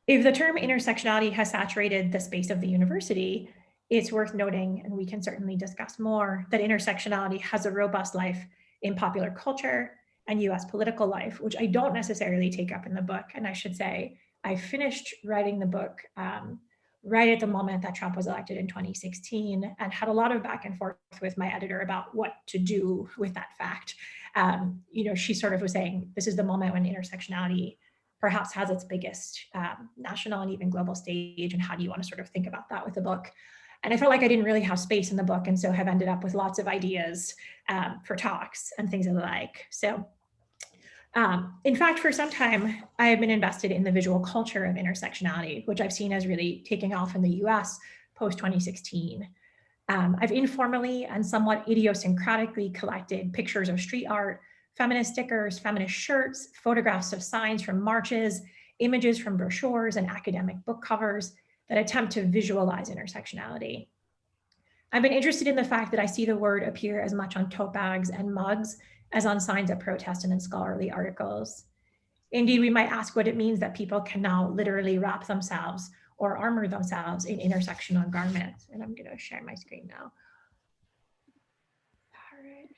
If the term intersectionality has saturated the space of the university, it's worth noting, and we can certainly discuss more, that intersectionality has a robust life in popular culture and US political life, which I don't necessarily take up in the book. And I should say, I finished writing the book right at the moment that Trump was elected in 2016, and had a lot of back and forth with my editor about what to do with that fact. She sort of was saying, this is the moment when intersectionality perhaps has its biggest national and even global stage, and how do you want to sort of think about that with the book? And I felt like I didn't really have space in the book, and so have ended up with lots of ideas for talks and things of the like. So in fact, for some time, I have been invested in the visual culture of intersectionality, which I've seen as really taking off in the US post-2016. I've informally and somewhat idiosyncratically collected pictures of street art, feminist stickers, feminist shirts, photographs of signs from marches, images from brochures and academic book covers that attempt to visualize intersectionality. I've been interested in the fact that I see the word appear as much on tote bags and mugs as on signs at protest and in scholarly articles. Indeed, we might ask what it means that people can now literally wrap themselves or armor themselves in intersectional garments. And I'm going to share my screen now. All right.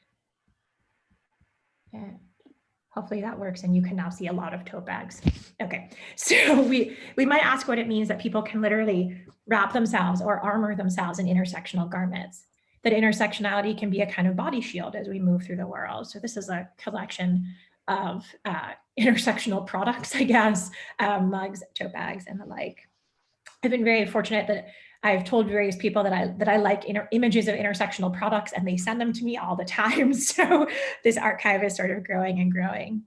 And hopefully that works, and you can now see a lot of tote bags. Okay, so we might ask what it means that people can literally wrap themselves or armor themselves in intersectional garments, that intersectionality can be a kind of body shield as we move through the world. So this is a collection of intersectional products, I guess, mugs, tote bags, and the like. I've been very fortunate that I've told various people that I like images of intersectional products, and they send them to me all the time. So this archive is sort of growing and growing.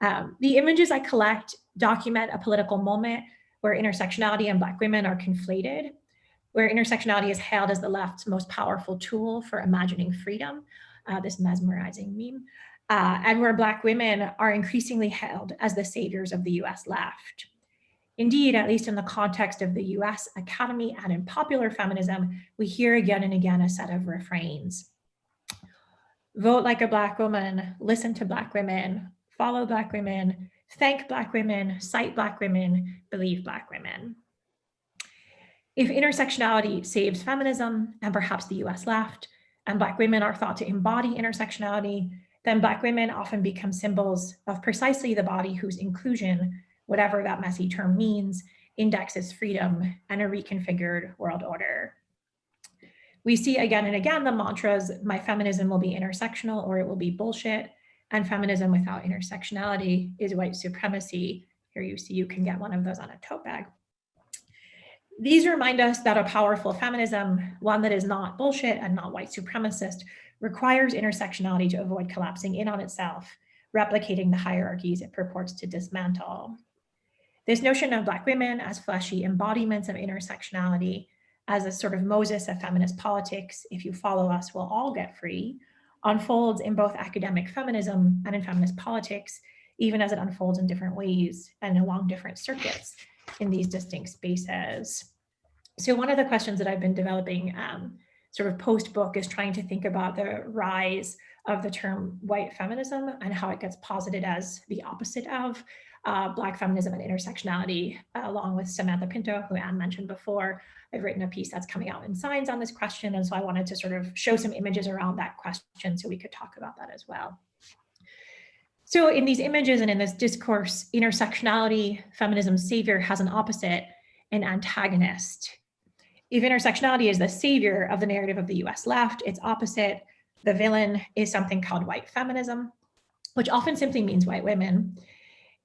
The images I collect document a political moment where intersectionality and Black women are conflated, where intersectionality is hailed as the left's most powerful tool for imagining freedom, this mesmerizing meme, and where Black women are increasingly hailed as the saviors of the US left. Indeed, at least in the context of the US Academy and in popular feminism, we hear again and again a set of refrains. Vote like a Black woman, listen to Black women, follow Black women, thank Black women, cite Black women, believe Black women. If intersectionality saves feminism and perhaps the US left, and Black women are thought to embody intersectionality, then Black women often become symbols of precisely the body whose inclusion, whatever that messy term means, indexes freedom and a reconfigured world order. We see again and again the mantras, my feminism will be intersectional or it will be bullshit, and feminism without intersectionality is white supremacy. Here you see you can get one of those on a tote bag. These remind us that a powerful feminism, one that is not bullshit and not white supremacist, requires intersectionality to avoid collapsing in on itself, replicating the hierarchies it purports to dismantle. This notion of Black women as fleshy embodiments of intersectionality, as a sort of Moses of feminist politics, if you follow us, we'll all get free, unfolds in both academic feminism and in feminist politics, even as it unfolds in different ways and along different circuits in these distinct spaces. So one of the questions that I've been developing sort of post-book is trying to think about the rise of the term white feminism and how it gets posited as the opposite of Black feminism and intersectionality, along with Samantha Pinto, who Anne mentioned before. I've written a piece that's coming out in Signs on this question, and so I wanted to sort of show some images around that question so we could talk about that as well. So in these images and in this discourse, intersectionality, feminism's savior, has an opposite, an antagonist. If intersectionality is the savior of the narrative of the US left, its opposite, the villain, is something called white feminism, which often simply means white women.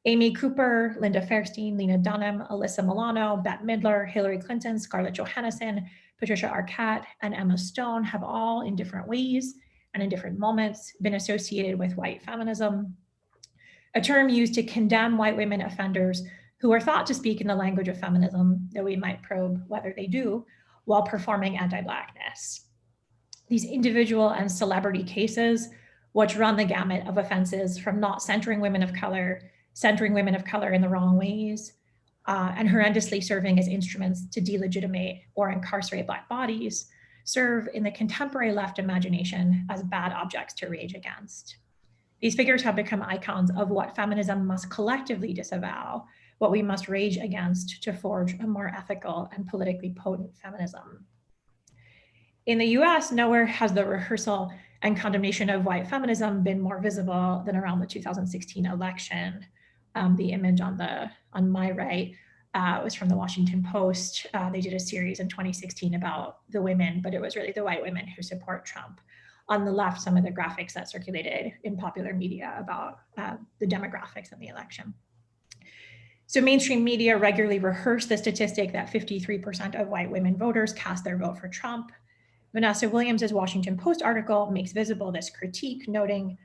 Amy Cooper, Linda Fairstein, Lena Dunham, Alyssa Milano, Bette Midler, Hillary Clinton, Scarlett Johansson, Patricia Arquette, and Emma Stone have all, in different ways and in different moments, been associated with white feminism, a term used to condemn white women offenders who are thought to speak in the language of feminism, though we might probe whether they do, while performing anti-Blackness. These individual and celebrity cases, which run the gamut of offenses from not centering women of color, centering women of color in the wrong ways, and horrendously serving as instruments to delegitimate or incarcerate Black bodies, serve in the contemporary left imagination as bad objects to rage against. These figures have become icons of what feminism must collectively disavow, what we must rage against to forge a more ethical and politically potent feminism. In the US, nowhere has the rehearsal and condemnation of white feminism been more visible than around the 2016 election. The image on my right was from the Washington Post. They did a series in 2016 about the women, but it was really the white women who support Trump. On the left, some of the graphics that circulated in popular media about the demographics of the election. So mainstream media regularly rehearse the statistic that 53% of white women voters cast their vote for Trump. Vanessa Williams's Washington Post article makes visible this critique, noting,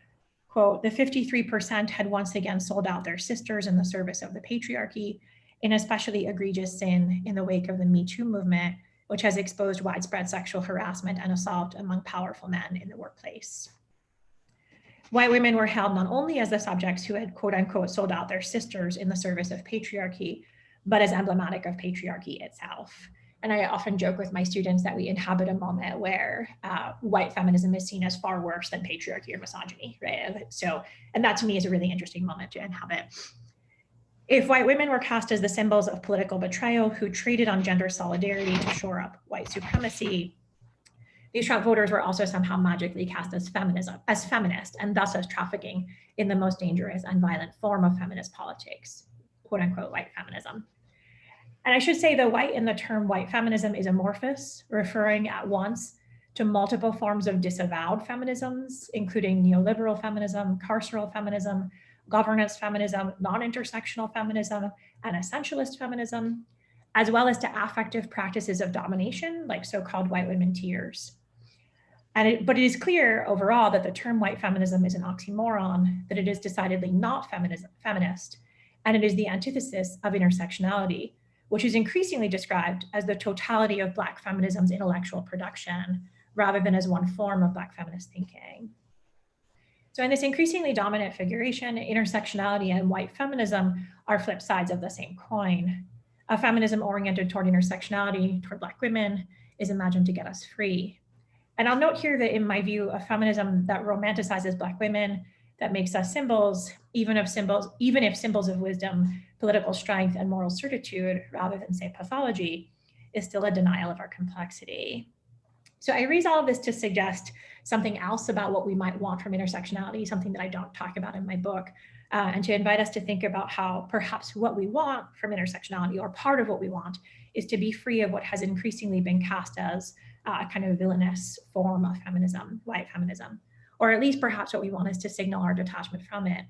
quote, the 53% had once again sold out their sisters in the service of the patriarchy, an especially egregious sin in the wake of the Me Too movement, which has exposed widespread sexual harassment and assault among powerful men in the workplace. White women were held not only as the subjects who had, quote unquote, sold out their sisters in the service of patriarchy, but as emblematic of patriarchy itself. And I often joke with my students that we inhabit a moment where white feminism is seen as far worse than patriarchy or misogyny, right? So, and that to me is a really interesting moment to inhabit. If white women were cast as the symbols of political betrayal who traded on gender solidarity to shore up white supremacy, these Trump voters were also somehow magically cast as feminist, and thus as trafficking in the most dangerous and violent form of feminist politics, quote unquote, white feminism. And I should say the white in the term white feminism is amorphous, referring at once to multiple forms of disavowed feminisms, including neoliberal feminism, carceral feminism, governance feminism, non-intersectional feminism, and essentialist feminism, as well as to affective practices of domination, like so-called white women tears. But it is clear overall that the term white feminism is an oxymoron, that it is decidedly not feminist, and it is the antithesis of intersectionality, which is increasingly described as the totality of Black feminism's intellectual production, rather than as one form of Black feminist thinking. So in this increasingly dominant figuration, intersectionality and white feminism are flip sides of the same coin. A feminism oriented toward intersectionality, toward Black women, is imagined to get us free. And I'll note here that in my view, a feminism that romanticizes Black women, that makes us symbols, even if symbols of wisdom, political strength, and moral certitude, rather than say pathology, is still a denial of our complexity. So I raise all of this to suggest something else about what we might want from intersectionality, something that I don't talk about in my book, and to invite us to think about how perhaps what we want from intersectionality, or part of what we want, is to be free of what has increasingly been cast as a kind of villainous form of feminism, white feminism. Or at least perhaps what we want is to signal our detachment from it,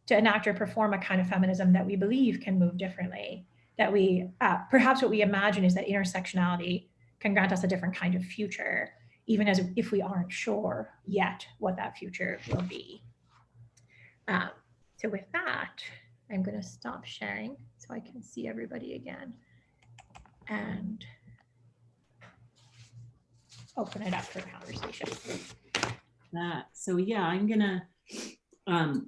to enact or perform a kind of feminism that we believe can move differently, that we, perhaps what we imagine is that intersectionality can grant us a different kind of future, even as if we aren't sure yet what that future will be. So with that, I'm going to stop sharing so I can see everybody again and open it up for conversation. So yeah, I'm going to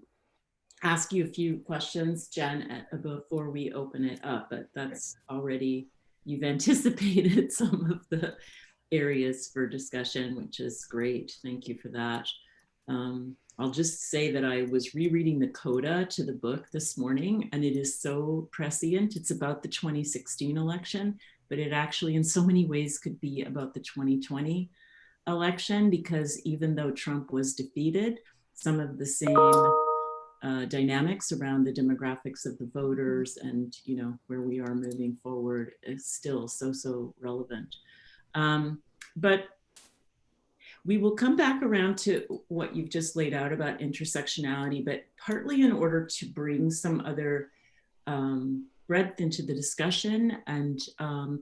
ask you a few questions, Jen, before we open it up, but that's already, you've anticipated some of the areas for discussion, which is great. Thank you for that. I'll just say that I was rereading the coda to the book this morning, and it is so prescient. It's about the 2016 election, but it actually in so many ways could be about the 2020 election, because even though Trump was defeated, some of the same dynamics around the demographics of the voters and, you know, where we are moving forward is still so relevant. But we will come back around to what you've just laid out about intersectionality, but partly in order to bring some other breadth into the discussion and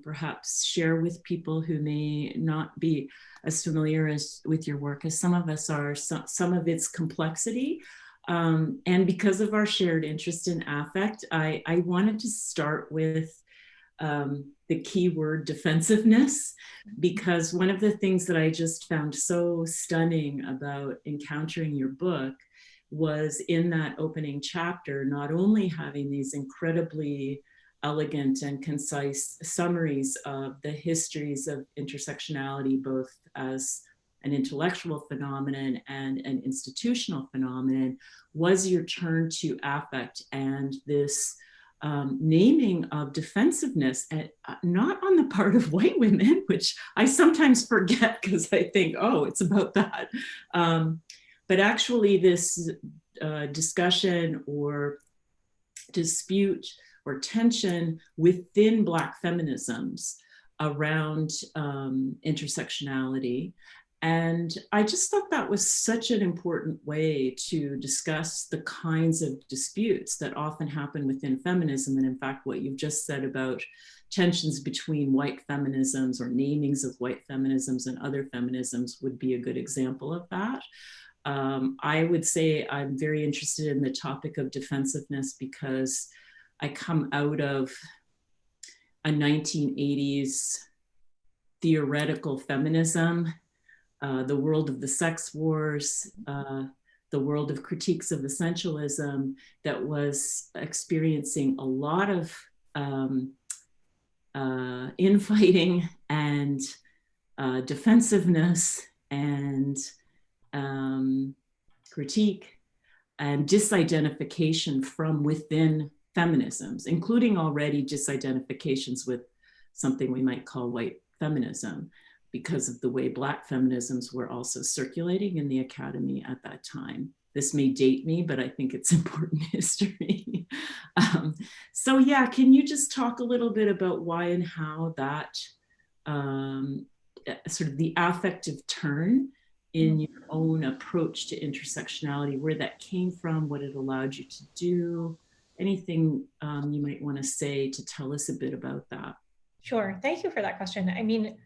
perhaps share with people who may not be as familiar with your work as some of us are, some of its complexity. And because of our shared interest in affect, I wanted to start with the keyword defensiveness, because one of the things that I just found so stunning about encountering your book was in that opening chapter, not only having these incredibly elegant and concise summaries of the histories of intersectionality, both as an intellectual phenomenon and an institutional phenomenon, was your turn to affect and this naming of defensiveness, and not on the part of white women, which I sometimes forget because I think, oh, it's about that. But actually this discussion or dispute or tension within Black feminisms around intersectionality. And I just thought that was such an important way to discuss the kinds of disputes that often happen within feminism. And in fact, what you've just said about tensions between white feminisms or namings of white feminisms and other feminisms would be a good example of that. I would say I'm very interested in the topic of defensiveness because I come out of a 1980s theoretical feminism, the world of the sex wars, the world of critiques of essentialism that was experiencing a lot of infighting and defensiveness and critique and disidentification from within feminisms, including already disidentifications with something we might call white feminism, because of the way Black feminisms were also circulating in the academy at that time. This may date me, but I think it's important history. So yeah, can you just talk a little bit about why and how that sort of the affective turn in your own approach to intersectionality, where that came from, what it allowed you to do, anything you might want to say to tell us a bit about that? Sure, thank you for that question. I mean,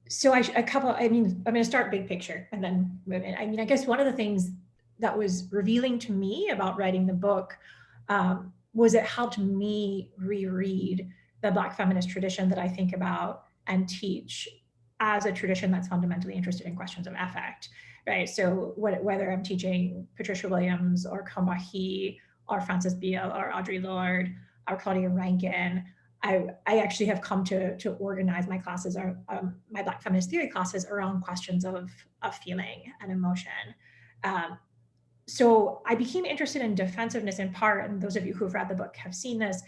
so I'm going to start big picture and then move in. I mean, I guess one of the things that was revealing to me about writing the book was it helped me reread the Black feminist tradition that I think about and teach as a tradition that's fundamentally interested in questions of affect, right? So whether I'm teaching Patricia Williams or Combahee or Frances Beale or Audre Lorde or Claudia Rankin, I actually have come to organize my classes, or my Black feminist theory classes, around questions of feeling and emotion. So I became interested in defensiveness in part, and those of you who've read the book have seen this.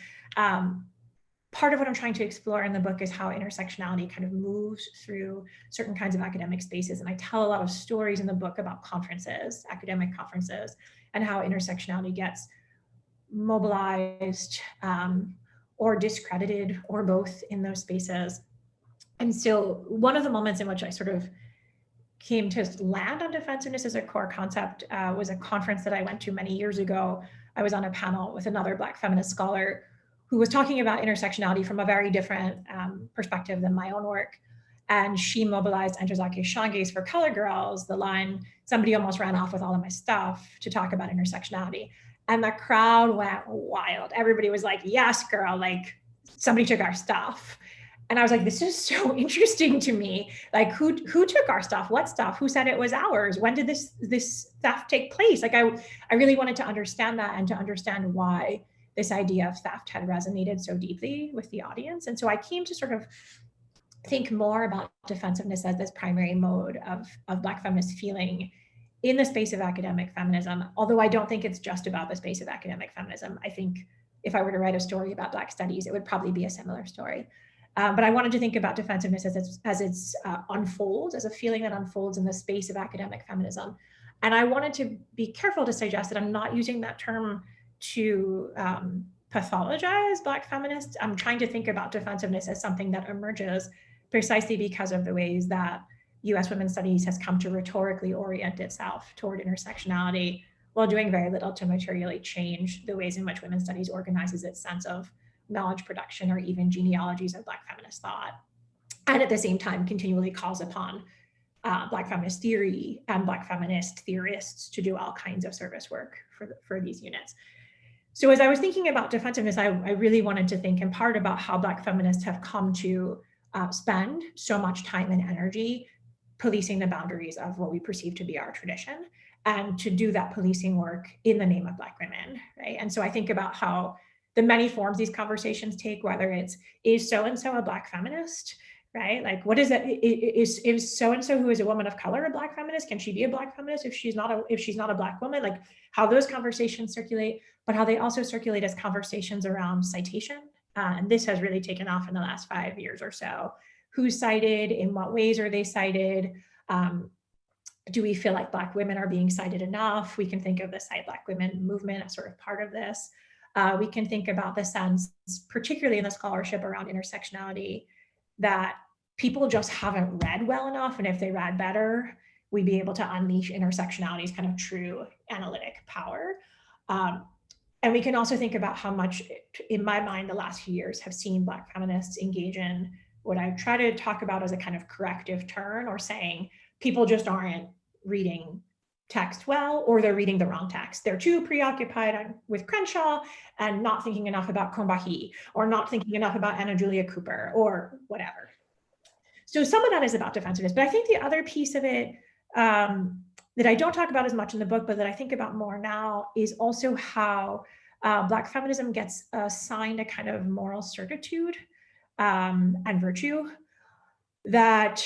Part of what I'm trying to explore in the book is how intersectionality kind of moves through certain kinds of academic spaces. And I tell a lot of stories in the book about conferences, academic conferences, and how intersectionality gets mobilized or discredited or both in those spaces. And so one of the moments in which I sort of came to land on defensiveness as a core concept was a conference that I went to many years ago. I was on a panel with another Black feminist scholar who was talking about intersectionality from a very different perspective than my own work. And she mobilized Ntozake Shange's For Color Girls, the line, "Somebody almost ran off with all of my stuff," to talk about intersectionality. And the crowd went wild. Everybody was like, "Yes, girl, like somebody took our stuff." And I was like, this is so interesting to me. Like, who took our stuff? What stuff? Who said it was ours? When did this theft take place? Like, I really wanted to understand that and to understand why this idea of theft had resonated so deeply with the audience. And so I came to sort of think more about defensiveness as this primary mode of Black feminist feeling in the space of academic feminism, although I don't think it's just about the space of academic feminism. I think if I were to write a story about Black studies, it would probably be a similar story. But I wanted to think about defensiveness as it unfolds, as a feeling that unfolds in the space of academic feminism. And I wanted to be careful to suggest that I'm not using that term to pathologize Black feminists. I'm trying to think about defensiveness as something that emerges precisely because of the ways that US women's studies has come to rhetorically orient itself toward intersectionality while doing very little to materially change the ways in which women's studies organizes its sense of knowledge production or even genealogies of Black feminist thought. And at the same time, continually calls upon Black feminist theory and Black feminist theorists to do all kinds of service work for these units. So as I was thinking about defensiveness, I really wanted to think in part about how Black feminists have come to spend so much time and energy policing the boundaries of what we perceive to be our tradition, and to do that policing work in the name of Black women, right? And so I think about how the many forms these conversations take, whether it's, is so-and-so a Black feminist, right? Like, what is that? Is so-and-so who is a woman of color a Black feminist? Can she be a Black feminist if she's not a Black woman? Like, how those conversations circulate, but how they also circulate as conversations around citation. And this has really taken off in the last 5 years or so. Who's cited? In what ways are they cited? Do we feel like Black women are being cited enough? We can think of the Cite Black Women movement as sort of part of this. We can think about the sense, particularly in the scholarship around intersectionality, that people just haven't read well enough. And if they read better, we'd be able to unleash intersectionality's kind of true analytic power. And we can also think about how much, in my mind, the last few years have seen Black feminists engage in what I try to talk about as a kind of corrective turn, or saying people just aren't reading text well, or they're reading the wrong text. They're too preoccupied with Crenshaw and not thinking enough about Combahee, or not thinking enough about Anna Julia Cooper, or whatever. So some of that is about defensiveness, but I think the other piece of it that I don't talk about as much in the book, but that I think about more now, is also how Black feminism gets assigned a kind of moral certitude and virtue that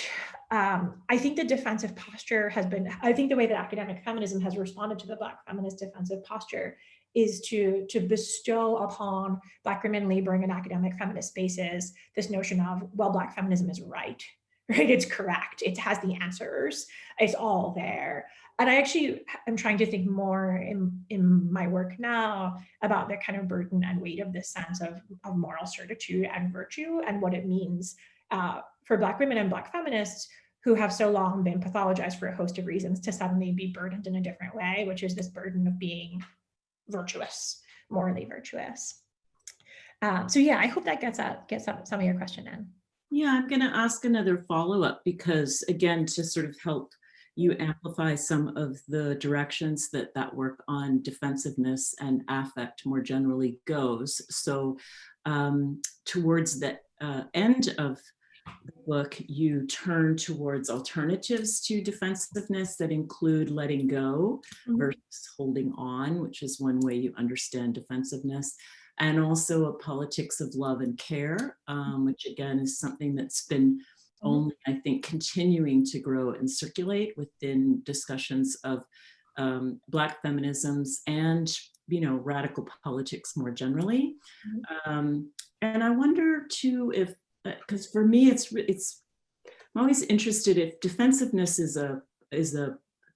I think the defensive posture has been, I think the way that academic feminism has responded to the Black feminist defensive posture is to bestow upon Black women laboring in academic feminist spaces this notion of, well, Black feminism is right? It's correct, it has the answers, it's all there. And I actually am trying to think more in my work now about the kind of burden and weight of this sense of moral certitude and virtue, and what it means for Black women and Black feminists who have so long been pathologized for a host of reasons to suddenly be burdened in a different way, which is this burden of being virtuous, morally virtuous. So yeah, I hope that gets some of your question in. Yeah, I'm going to ask another follow-up, because again, to sort of help you amplify some of the directions that work on defensiveness and affect more generally goes. So towards the end of the book, you turn towards alternatives to defensiveness that include letting go versus holding on, which is one way you understand defensiveness, and also a politics of love and care, which again is something that's been only, I think, continuing to grow and circulate within discussions of Black feminisms and, you know, radical politics more generally. And I wonder too if, because for me, I'm always interested if defensiveness is a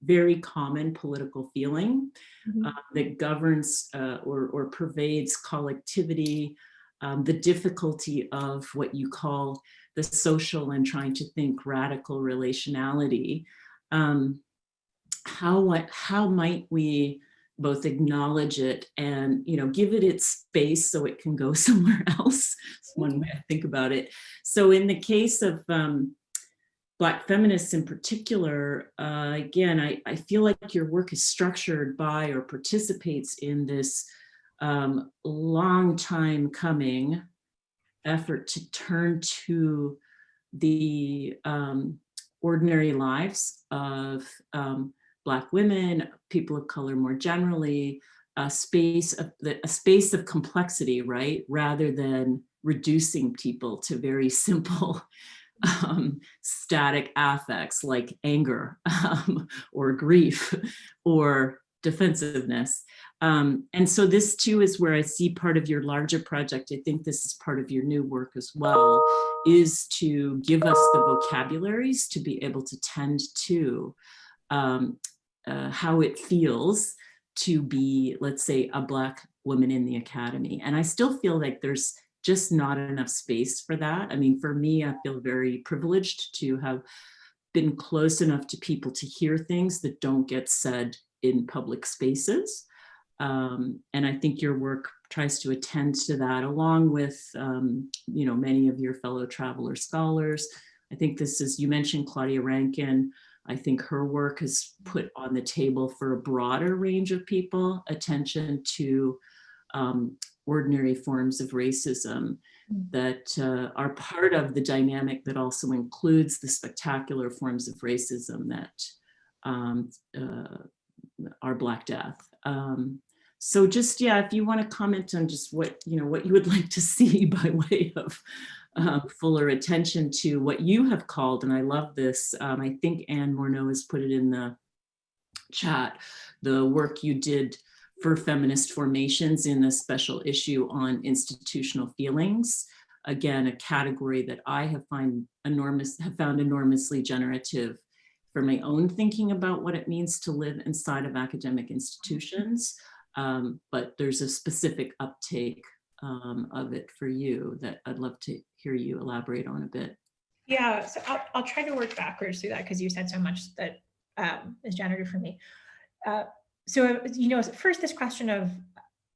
very common political feeling that governs or pervades collectivity, the difficulty of what you call the social and trying to think radical relationality. How might we both acknowledge it and, you know, give it its space so it can go somewhere else? It's one way I think about it. So in the case of Black feminists in particular, again, I feel like your work is structured by or participates in this long time coming effort to turn to the ordinary lives of Black women, people of color more generally, a space of complexity, right? Rather than reducing people to very simple static affects like anger or grief or defensiveness. And so this too is where I see part of your larger project. I think this is part of your new work as well, is to give us the vocabularies to be able to tend to how it feels to be, let's say, a Black woman in the academy. And I still feel like there's just not enough space for that. I mean, for me, I feel very privileged to have been close enough to people to hear things that don't get said in public spaces. And I think your work tries to attend to that, along with, you know, many of your fellow traveler scholars. I think this is, you mentioned Claudia Rankin. I think her work has put on the table for a broader range of people attention to ordinary forms of racism that are part of the dynamic that also includes the spectacular forms of racism that are Black death. So just, yeah, if you want to comment on just what you would like to see by way of fuller attention to what you have called, and I love this, I think Anne Morneau has put it in the chat, the work you did for feminist formations in a special issue on institutional feelings. Again, a category that I have found enormously generative for my own thinking about what it means to live inside of academic institutions. But there's a specific uptake of it for you that I'd love to hear you elaborate on a bit. Yeah, so I'll try to work backwards through that because you said so much that is generative for me. So, first this question of,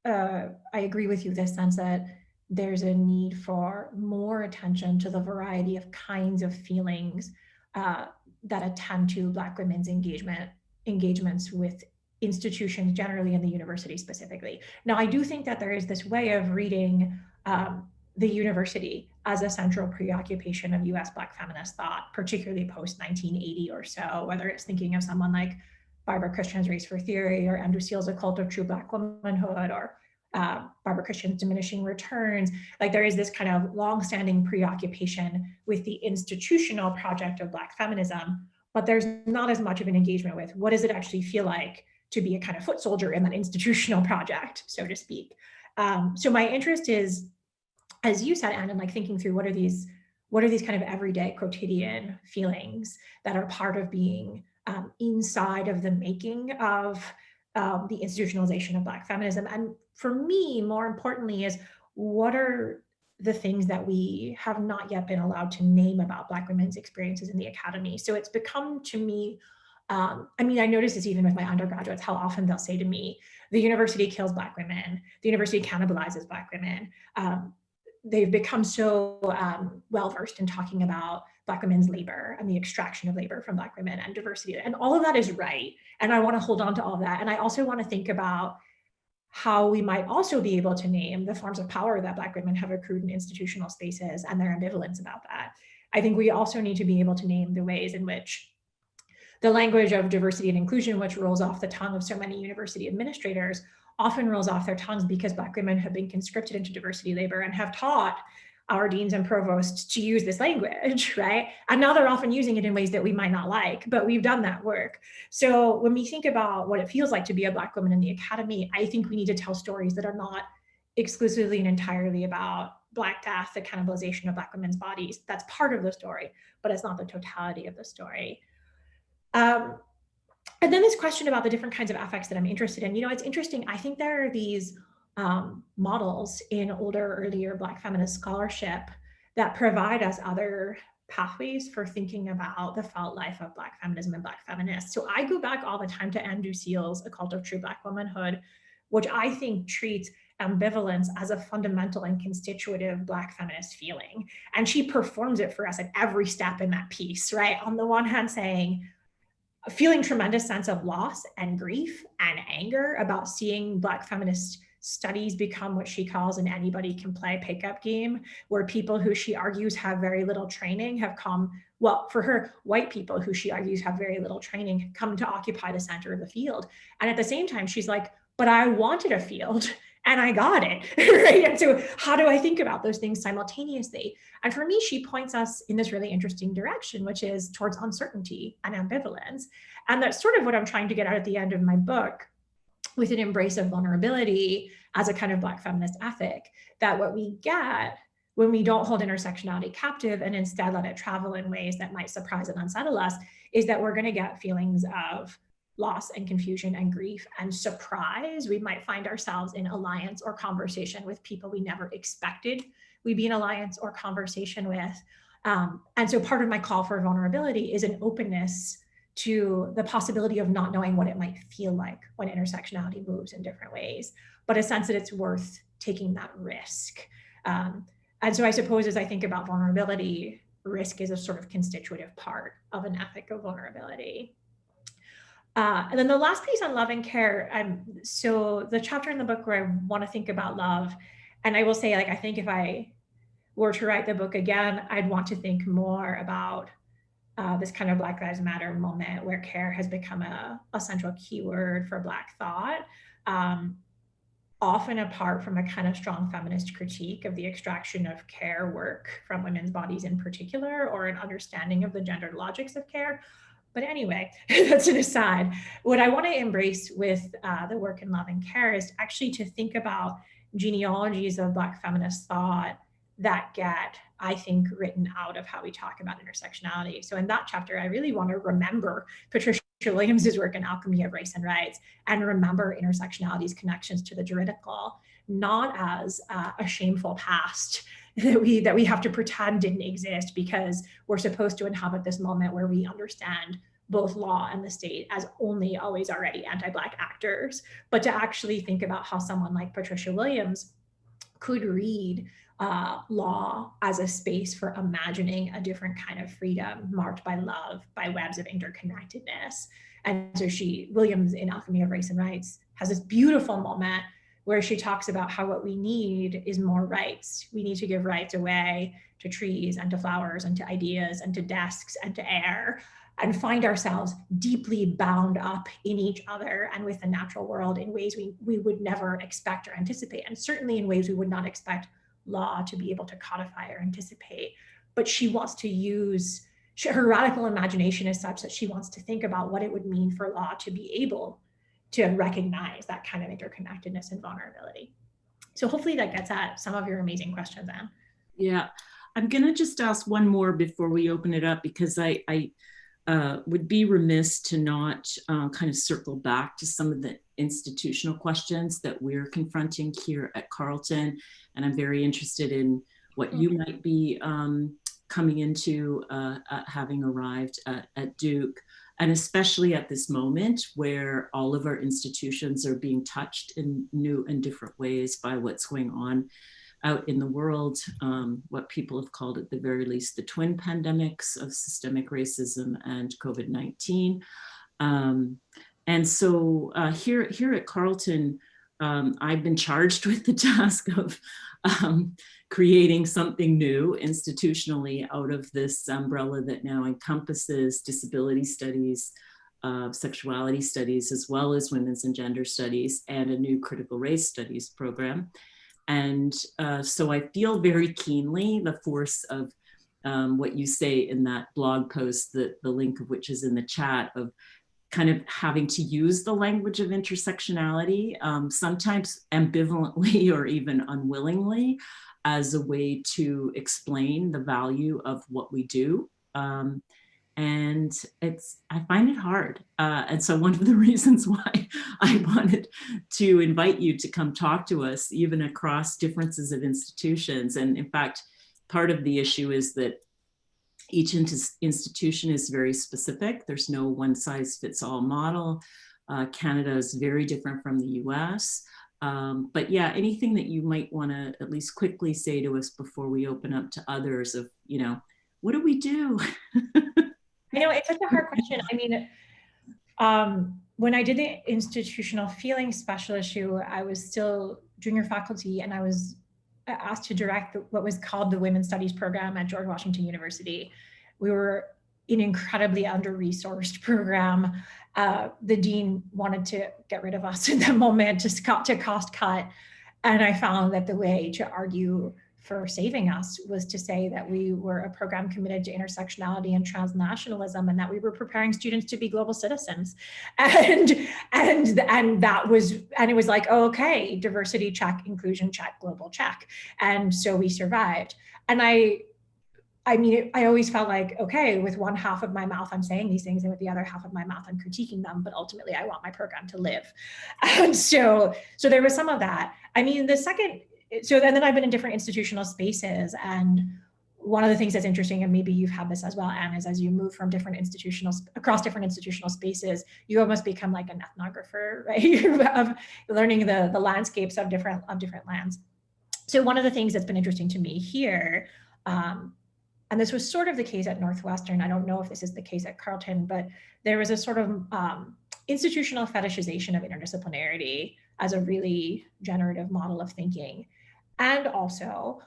I agree with you, this sense that there's a need for more attention to the variety of kinds of feelings that attend to Black women's engagements with institutions generally and the university specifically. Now, I do think that there is this way of reading the university as a central preoccupation of US Black feminist thought, particularly post 1980 or so, whether it's thinking of someone like Barbara Christian's Race for Theory or Andrew Seale's A Cult of True Black Womanhood or Barbara Christian's Diminishing Returns. Like there is this kind of longstanding preoccupation with the institutional project of Black feminism, but there's not as much of an engagement with what does it actually feel like to be a kind of foot soldier in that institutional project, so to speak. So my interest is, as you said, Anne, in like thinking through what are these kind of everyday quotidian feelings that are part of being inside of the making of the institutionalization of Black feminism. And for me, more importantly, is what are the things that we have not yet been allowed to name about Black women's experiences in the academy. So it's become to me, I notice this even with my undergraduates, how often they'll say to me, the university kills Black women, the university cannibalizes Black women. They've become so well-versed in talking about Black women's labor and the extraction of labor from Black women and diversity. And all of that is right. And I want to hold on to all of that. And I also want to think about how we might also be able to name the forms of power that Black women have accrued in institutional spaces and their ambivalence about that. I think we also need to be able to name the ways in which the language of diversity and inclusion, which rolls off the tongue of so many university administrators, often rolls off their tongues because Black women have been conscripted into diversity labor and have taught our deans and provosts to use this language, right? And now they're often using it in ways that we might not like, but we've done that work. So when we think about what it feels like to be a Black woman in the academy, I think we need to tell stories that are not exclusively and entirely about Black death, the cannibalization of Black women's bodies. That's part of the story, but it's not the totality of the story. And then this question about the different kinds of affects that I'm interested in. It's interesting. I think there are these models in earlier Black feminist scholarship that provide us other pathways for thinking about the felt life of Black feminism and Black feminists. So I go back all the time to Andrew Seale's A Cult of True Black Womanhood, which I think treats ambivalence as a fundamental and constitutive Black feminist feeling. And she performs it for us at every step in that piece, right? On the one hand saying, feeling tremendous sense of loss and grief and anger about seeing Black feminist studies become what she calls an anybody can play pickup game, where people who she argues have very little training have come, well, for her, white people who she argues have very little training come to occupy the center of the field. And at the same time, she's like, but I wanted a field and I got it, right? And so how do I think about those things simultaneously? And for me, she points us in this really interesting direction, which is towards uncertainty and ambivalence. And that's sort of what I'm trying to get out at the end of my book, with an embrace of vulnerability as a kind of Black feminist ethic, that what we get when we don't hold intersectionality captive and instead let it travel in ways that might surprise and unsettle us, is that we're going to get feelings of loss and confusion and grief and surprise. We might find ourselves in alliance or conversation with people we never expected we'd be in alliance or conversation with. And so part of my call for vulnerability is an openness to the possibility of not knowing what it might feel like when intersectionality moves in different ways, but a sense that it's worth taking that risk. And so I suppose as I think about vulnerability, risk is a sort of constitutive part of an ethic of vulnerability. And then the last piece on love and care, so the chapter in the book where I want to think about love, and I will say, like, I think if I were to write the book again, I'd want to think more about this kind of Black Lives Matter moment where care has become a central keyword for Black thought, often apart from a kind of strong feminist critique of the extraction of care work from women's bodies in particular, or an understanding of the gendered logics of care. But anyway, that's an aside. What I want to embrace with the work in Love and Care is actually to think about genealogies of Black feminist thought that get, I think, written out of how we talk about intersectionality. So in that chapter, I really want to remember Patricia Williams's work in Alchemy of Race and Rights, and remember intersectionality's connections to the juridical, not as a shameful past that we have to pretend didn't exist because we're supposed to inhabit this moment where we understand both law and the state as only always already anti-Black actors, but to actually think about how someone like Patricia Williams could read law as a space for imagining a different kind of freedom marked by love, by webs of interconnectedness. And so Williams in Alchemy of Race and Rights has this beautiful moment where she talks about how what we need is more rights. We need to give rights away to trees and to flowers and to ideas and to desks and to air, and find ourselves deeply bound up in each other and with the natural world in ways we would never expect or anticipate, and certainly in ways we would not expect law to be able to codify or anticipate. But she wants to use, her radical imagination is such that she wants to think about what it would mean for law to be able to recognize that kind of interconnectedness and vulnerability. So hopefully that gets at some of your amazing questions, Anne. Yeah, I'm gonna just ask one more before we open it up, because I would be remiss to not kind of circle back to some of the institutional questions that we're confronting here at Carleton. And I'm very interested in what you might be coming into having arrived at Duke, and especially at this moment where all of our institutions are being touched in new and different ways by what's going on out in the world, what people have called at the very least the twin pandemics of systemic racism and COVID-19. And so here at Carleton, I've been charged with the task of creating something new institutionally out of this umbrella that now encompasses disability studies, sexuality studies, as well as women's and gender studies, and a new critical race studies program. And so I feel very keenly the force of what you say in that blog post, the link of which is in the chat, of kind of having to use the language of intersectionality, sometimes ambivalently or even unwillingly, as a way to explain the value of what we do. And I find it hard. And so one of the reasons why I wanted to invite you to come talk to us, even across differences of institutions. And in fact, part of the issue is that each institution is very specific. There's no one size fits all model. Canada is very different from the US. But yeah, anything that you might want to at least quickly say to us before we open up to others of, what do we do? It's such a hard question. I mean, when I did the institutional feelings special issue, I was still junior faculty, and I was asked to direct what was called the Women's Studies program at George Washington University. We were an incredibly under-resourced program. The dean wanted to get rid of us in that moment to cost cut. And I found that the way to argue for saving us was to say that we were a program committed to intersectionality and transnationalism, and that we were preparing students to be global citizens. And it was like, oh, okay, diversity check, inclusion check, global check. And so we survived. And I always felt like, okay, with one half of my mouth, I'm saying these things, and with the other half of my mouth, I'm critiquing them. But ultimately, I want my program to live. And so there was some of that. And then I've been in different institutional spaces. And one of the things that's interesting, and maybe you've had this as well, Anne, is as you move from across different institutional spaces, you almost become like an ethnographer, right? Of learning the landscapes of different lands. So one of the things that's been interesting to me here, and this was sort of the case at Northwestern, I don't know if this is the case at Carleton, but there was a sort of institutional fetishization of interdisciplinarity as a really generative model of thinking. And also,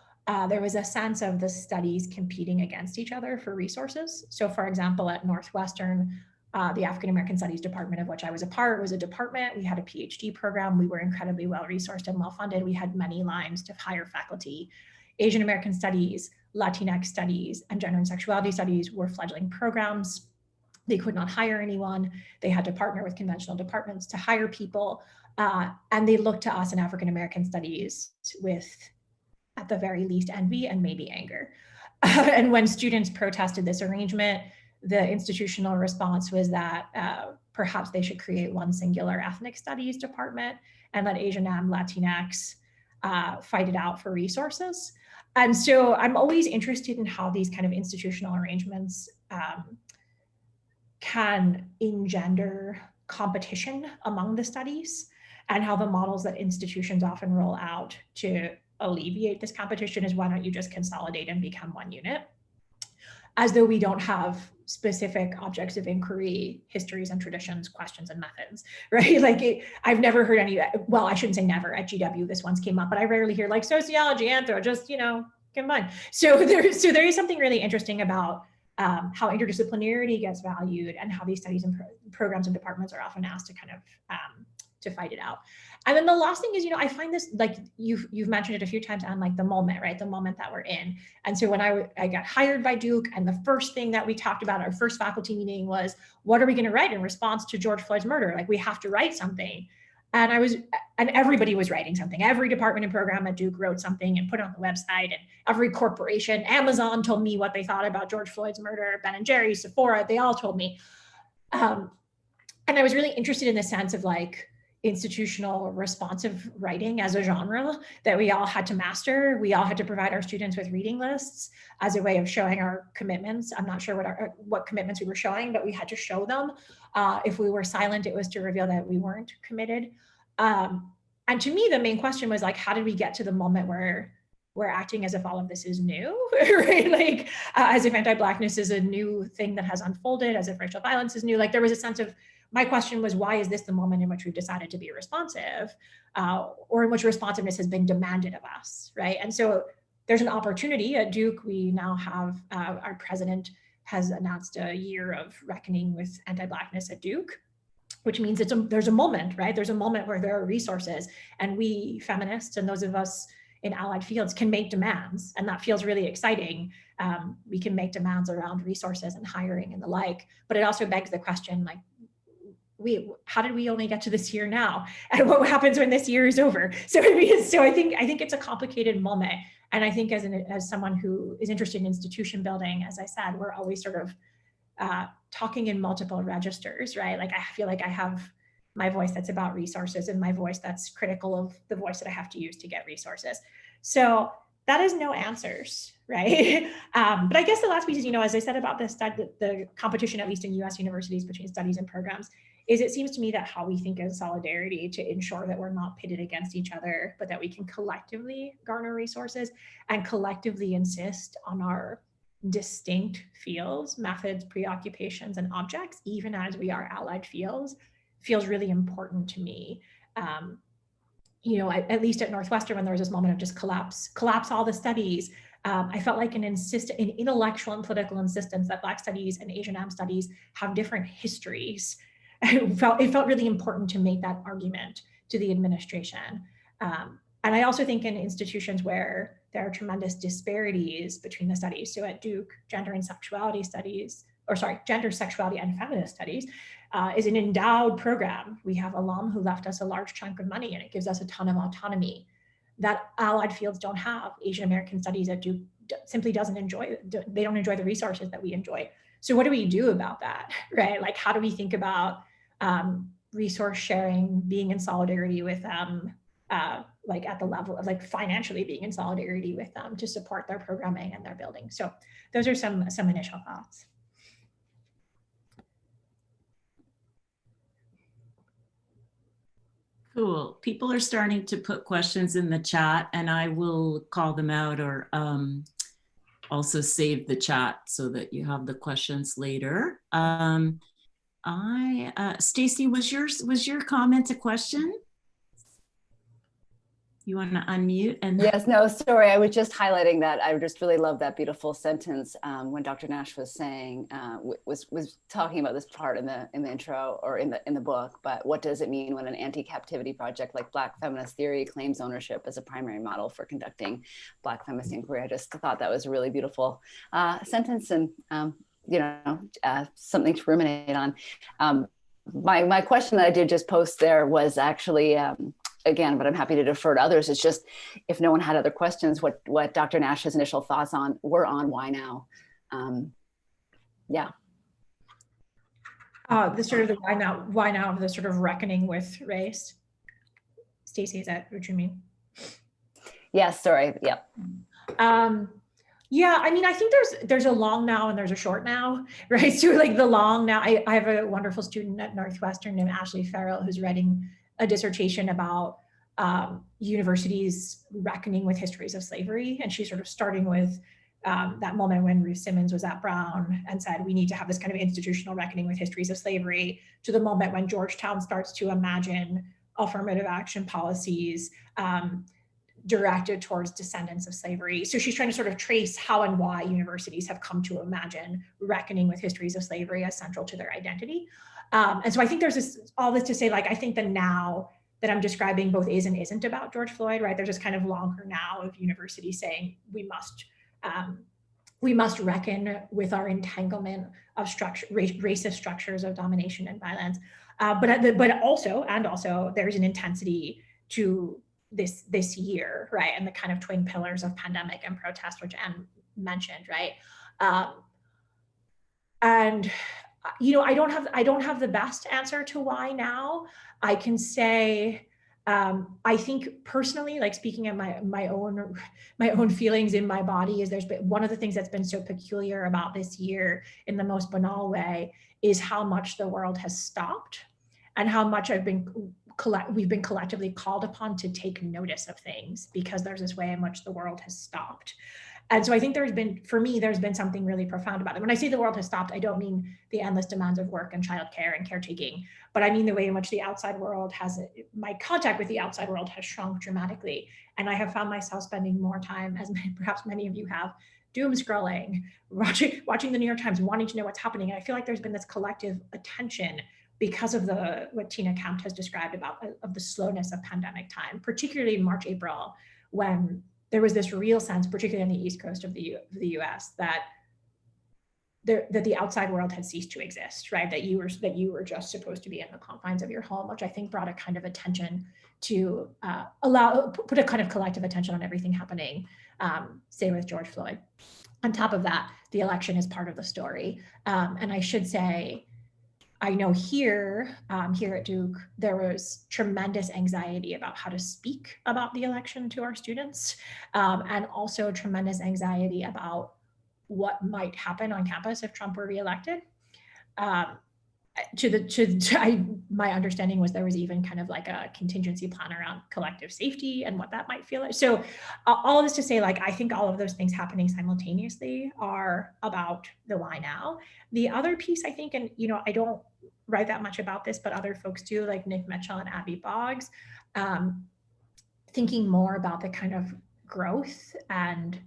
there was a sense of the studies competing against each other for resources. So for example, at Northwestern, the African American Studies department, of which I was a part, was a department. We had a PhD program. We were incredibly well-resourced and well-funded. We had many lines to hire faculty. Asian American Studies, Latinx Studies, and Gender and Sexuality Studies were fledgling programs. They could not hire anyone. They had to partner with conventional departments to hire people. And they looked to us in African American studies with, at the very least, envy and maybe anger. And when students protested this arrangement, the institutional response was that perhaps they should create one singular ethnic studies department and let Asian Am, Latinx fight it out for resources. And so I'm always interested in how these kind of institutional arrangements can engender competition among the studies, and how the models that institutions often roll out to alleviate this competition is, why don't you just consolidate and become one unit? As though we don't have specific objects of inquiry, histories and traditions, questions and methods, right? Like I've never heard any, well, I shouldn't say never, at GW this once came up, but I rarely hear like sociology, anthro, just, combine. So there is something really interesting about how interdisciplinarity gets valued, and how these studies and programs and departments are often asked to kind of to fight it out. And then the last thing is, I find this, like you've mentioned it a few times, on like the moment, right? The moment that we're in. And so when I got hired by Duke, and the first thing that we talked about, our first faculty meeting, was, what are we going to write in response to George Floyd's murder? Like, we have to write something. And everybody was writing something. Every department and program at Duke wrote something and put it on the website, and every corporation, Amazon told me what they thought about George Floyd's murder, Ben & Jerry's, Sephora, they all told me. And I was really interested in the sense of like institutional responsive writing as a genre that we all had to master. We all had to provide our students with reading lists as a way of showing our commitments. I'm not sure what commitments we were showing, but we had to show them. If we were silent, it was to reveal that we weren't committed. And to me, the main question was like, how did we get to the moment where we're acting as if all of this is new, right? Like as if anti-Blackness is a new thing that has unfolded, as if racial violence is new. Like there was a sense of, my question was, why is this the moment in which we've decided to be responsive, or in which responsiveness has been demanded of us, right? And so there's an opportunity at Duke. We now have, our president has announced a year of reckoning with anti-Blackness at Duke, which means there's a moment, right? There's a moment where there are resources, and we feminists and those of us in allied fields can make demands, and that feels really exciting. We can make demands around resources and hiring and the like, but it also begs the question, like, how did we only get to this year now? And what happens when this year is over? So I think it's a complicated moment. And I think as someone who is interested in institution building, as I said, we're always sort of talking in multiple registers, right? Like I feel like I have my voice that's about resources, and my voice that's critical of the voice that I have to use to get resources. So that is no answers, right? But I guess the last piece is, as I said about the competition, at least in US universities, between studies and programs, is it seems to me that how we think of solidarity to ensure that we're not pitted against each other, but that we can collectively garner resources and collectively insist on our distinct fields, methods, preoccupations, and objects, even as we are allied fields, feels really important to me. At least at Northwestern, when there was this moment of just collapse all the studies, I felt like an intellectual and political insistence that Black studies and Asian Am studies have different histories. It felt really important to make that argument to the administration. And I also think in institutions where there are tremendous disparities between the studies, so at Duke, gender, sexuality, and feminist studies is an endowed program. We have alum who left us a large chunk of money, and it gives us a ton of autonomy that allied fields don't have. Asian American studies at Duke simply don't enjoy the resources that we enjoy. So what do we do about that, right? Like, how do we think about resource sharing, being in solidarity with them, like at the level of like financially being in solidarity with them to support their programming and their building? So those are some initial thoughts. Cool. People are starting to put questions in the chat, and I will call them out, or also save the chat so that you have the questions later. Stacy, was your comment a question? You want to unmute? And yes, no, sorry. I was just highlighting that. I just really love that beautiful sentence when Dr. Nash was saying, was talking about this part in the intro or in the book. But what does it mean when an anti-captivity project like Black feminist theory claims ownership as a primary model for conducting Black feminist inquiry? I just thought that was a really beautiful sentence, and something to ruminate on. My question that I did just post there was actually, again, but I'm happy to defer to others. It's just, if no one had other questions, what Dr. Nash's initial thoughts were on why now. Yeah. The sort of the why now of the sort of reckoning with race. Stacey, is that what you mean? Yes, sorry. Yeah. Yeah, I mean, I think there's a long now and there's a short now, right? So like the long now, I have a wonderful student at Northwestern named Ashley Farrell who's writing a dissertation about universities reckoning with histories of slavery. And she's sort of starting with that moment when Ruth Simmons was at Brown and said, we need to have this kind of institutional reckoning with histories of slavery, to the moment when Georgetown starts to imagine affirmative action policies directed towards descendants of slavery. So she's trying to sort of trace how and why universities have come to imagine reckoning with histories of slavery as central to their identity. And so I think there's all this to say, like, I think the now that I'm describing both is and isn't about George Floyd, right? There's this kind of longer now of universities saying we must reckon with our entanglement of racist structures of domination and violence. But also there's an intensity to this year, right? And the kind of twin pillars of pandemic and protest, which Anne mentioned, right? And I don't have the best answer to why now. I can say, I think personally, like speaking of my own feelings in my body, is there's been one of the things that's been so peculiar about this year in the most banal way is how much the world has stopped and how much we've been collectively called upon to take notice of things, because there's this way in which the world has stopped. And so I think there's been something really profound about it. When I say the world has stopped, I don't mean the endless demands of work and childcare and caretaking, but I mean the way in which the outside world my contact with the outside world has shrunk dramatically. And I have found myself spending more time, as perhaps many of you have, doom scrolling, watching the New York Times, wanting to know what's happening. And I feel like there's been this collective attention because of what Tina Kempt has described of the slowness of pandemic time, particularly in March, April, when there was this real sense, particularly on the East Coast of the US, that the outside world had ceased to exist, right? That you were just supposed to be in the confines of your home, which I think brought a kind of attention to put a kind of collective attention on everything happening, say with George Floyd. On top of that, the election is part of the story. And I should say, I know here at Duke, there was tremendous anxiety about how to speak about the election to our students, and also tremendous anxiety about what might happen on campus if Trump were reelected. My understanding was there was even kind of like a contingency plan around collective safety and what that might feel like. So all of this to say, like, I think all of those things happening simultaneously are about the why now. The other piece, I think, and I don't write that much about this, but other folks do, like Nick Mitchell and Abby Boggs, thinking more about the kind of growth and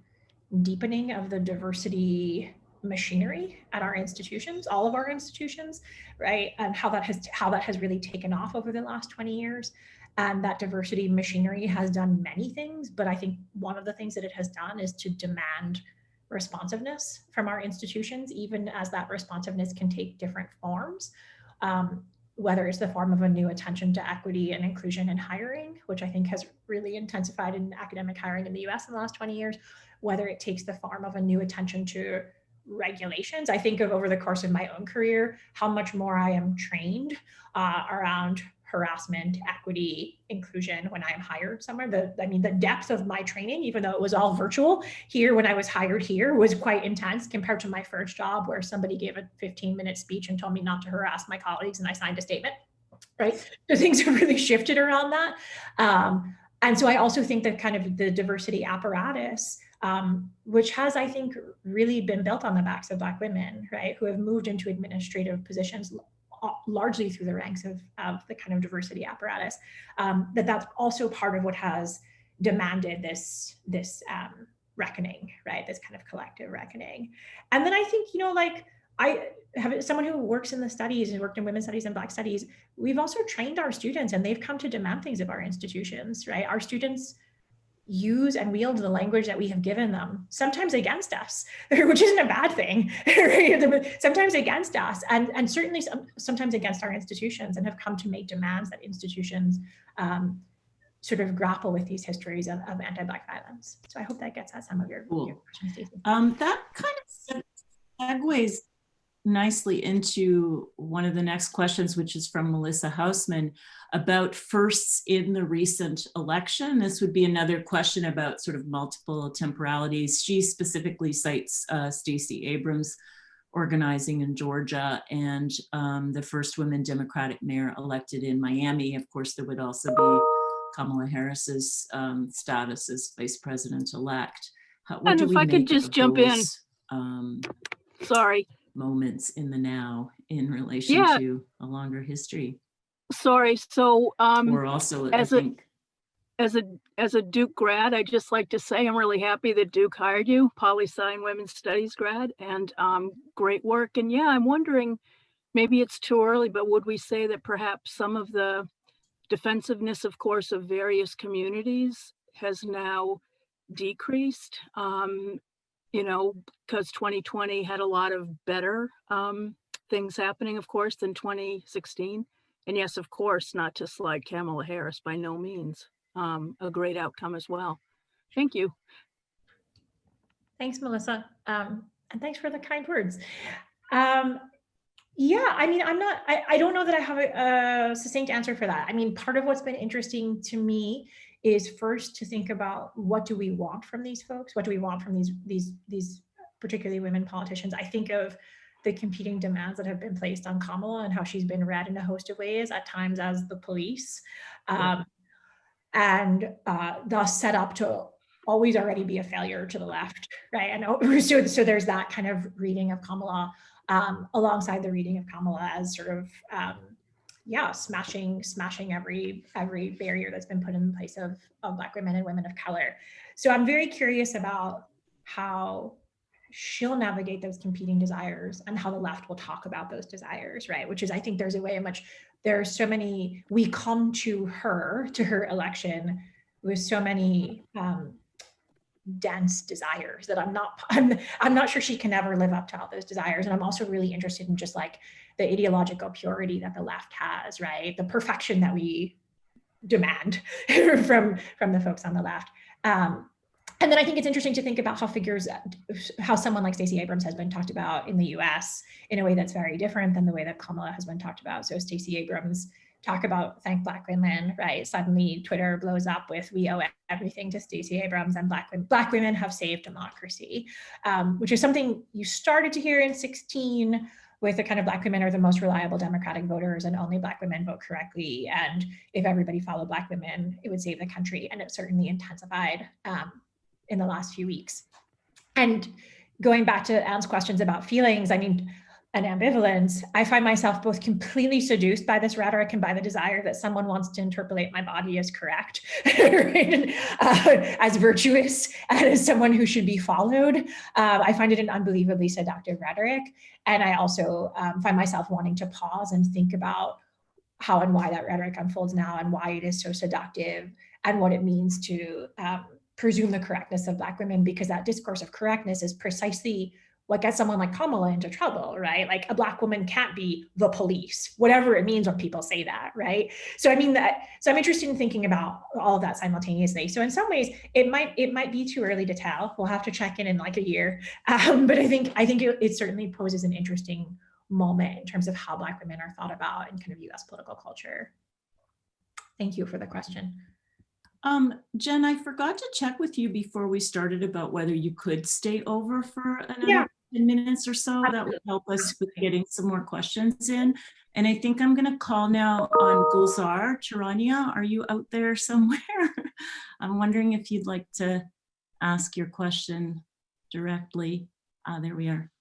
deepening of the diversity machinery at our institutions, all of our institutions, right? And how that has really taken off over the last 20 years. And that diversity machinery has done many things, but I think one of the things that it has done is to demand responsiveness from our institutions, even as that responsiveness can take different forms, whether it's the form of a new attention to equity and inclusion in hiring, which I think has really intensified in academic hiring in the US in the last 20 years, whether it takes the form of a new attention to regulations. I think of over the course of my own career, how much more I am trained around harassment, equity, inclusion when I am hired somewhere. The depth of my training, even though it was all virtual here when I was hired here, was quite intense compared to my first job, where somebody gave a 15-minute speech and told me not to harass my colleagues and I signed a statement, right? So things have really shifted around that. And so I also think that kind of the diversity apparatus, which has, I think, really been built on the backs of Black women, right, who have moved into administrative positions largely through the ranks of the kind of diversity apparatus, that's also part of what has demanded this reckoning, right, this kind of collective reckoning. And then I think, I have someone who works in the studies and worked in women's studies and Black studies. We've also trained our students and they've come to demand things of our institutions, right? Our students, use and wield the language that we have given them, sometimes against us, which isn't a bad thing, right? Sometimes against us, and certainly sometimes against our institutions, and have come to make demands that institutions sort of grapple with these histories of anti-Black violence. So I hope that gets at some of your questions, Stacey. That kind of segues nicely into one of the next questions, which is from Melissa Hausman about firsts in the recent election. This would be another question about sort of multiple temporalities. She specifically cites Stacey Abrams organizing in Georgia and the first women Democratic mayor elected in Miami. Of course, there would also be Kamala Harris's status as vice president-elect. And if I could just jump in. Sorry. Moments in the now in relation to a longer history. Sorry. So or also, as a Duke grad, I'd just like to say I'm really happy that Duke hired you, poli-sci and women's studies grad, and great work. And yeah, I'm wondering, maybe it's too early, but would we say that perhaps some of the defensiveness, of course, of various communities has now decreased? You know, because 2020 had a lot of better things happening, of course, than 2016. And yes, of course, not to slide Kamala Harris, by no means. A great outcome as well. Thank you. Thanks, Melissa. And thanks for the kind words. Yeah, I mean, I don't know that I have a succinct answer for that. I mean, part of what's been interesting to me is first to think about, what do we want from these folks? What do we want from these particularly women politicians? I think of the competing demands that have been placed on Kamala and how she's been read in a host of ways, at times as the police, and thus set up to always already be a failure to the left, right? And so there's that kind of reading of Kamala alongside the reading of Kamala as sort of smashing every barrier that's been put in place of Black women and women of color. So I'm very curious about how she'll navigate those competing desires and how the left will talk about those desires, right? Which is, I think there's a way in which there are so many, we come to her election with so many dense desires that I'm not sure she can ever live up to all those desires. And I'm also really interested in just like the ideological purity that the left has, right? The perfection that we demand from the folks on the left. And then I think it's interesting to think about how someone like Stacey Abrams has been talked about in the US in a way that's very different than the way that Kamala has been talked about. So Stacey Abrams talk about thank Black women, right? Suddenly Twitter blows up with we owe everything to Stacey Abrams and Black women have saved democracy, which is something you started to hear in 2016 with the kind of Black women are the most reliable Democratic voters and only Black women vote correctly. And if everybody followed Black women, it would save the country. And it certainly intensified in the last few weeks. And going back to Anne's questions about feelings, I mean, and ambivalence, I find myself both completely seduced by this rhetoric and by the desire that someone wants to interpolate my body as correct, right? As virtuous, and as someone who should be followed. I find it an unbelievably seductive rhetoric. And I also find myself wanting to pause and think about how and why that rhetoric unfolds now and why it is so seductive and what it means to presume the correctness of Black women, because that discourse of correctness is precisely what gets someone like Kamala into trouble, right? Like a Black woman can't be the police, whatever it means when people say that, right? So I mean so I'm interested in thinking about all of that simultaneously. So in some ways, it might be too early to tell. We'll have to check in like a year. But I think it certainly poses an interesting moment in terms of how Black women are thought about in kind of US political culture. Thank you for the question. Jen, I forgot to check with you before we started about whether you could stay over for another 10 minutes or so. That would help us with getting some more questions in. And I think I'm going to call now on Gulzar Tirania. Are you out there somewhere? I'm wondering if you'd like to ask your question directly. There we are.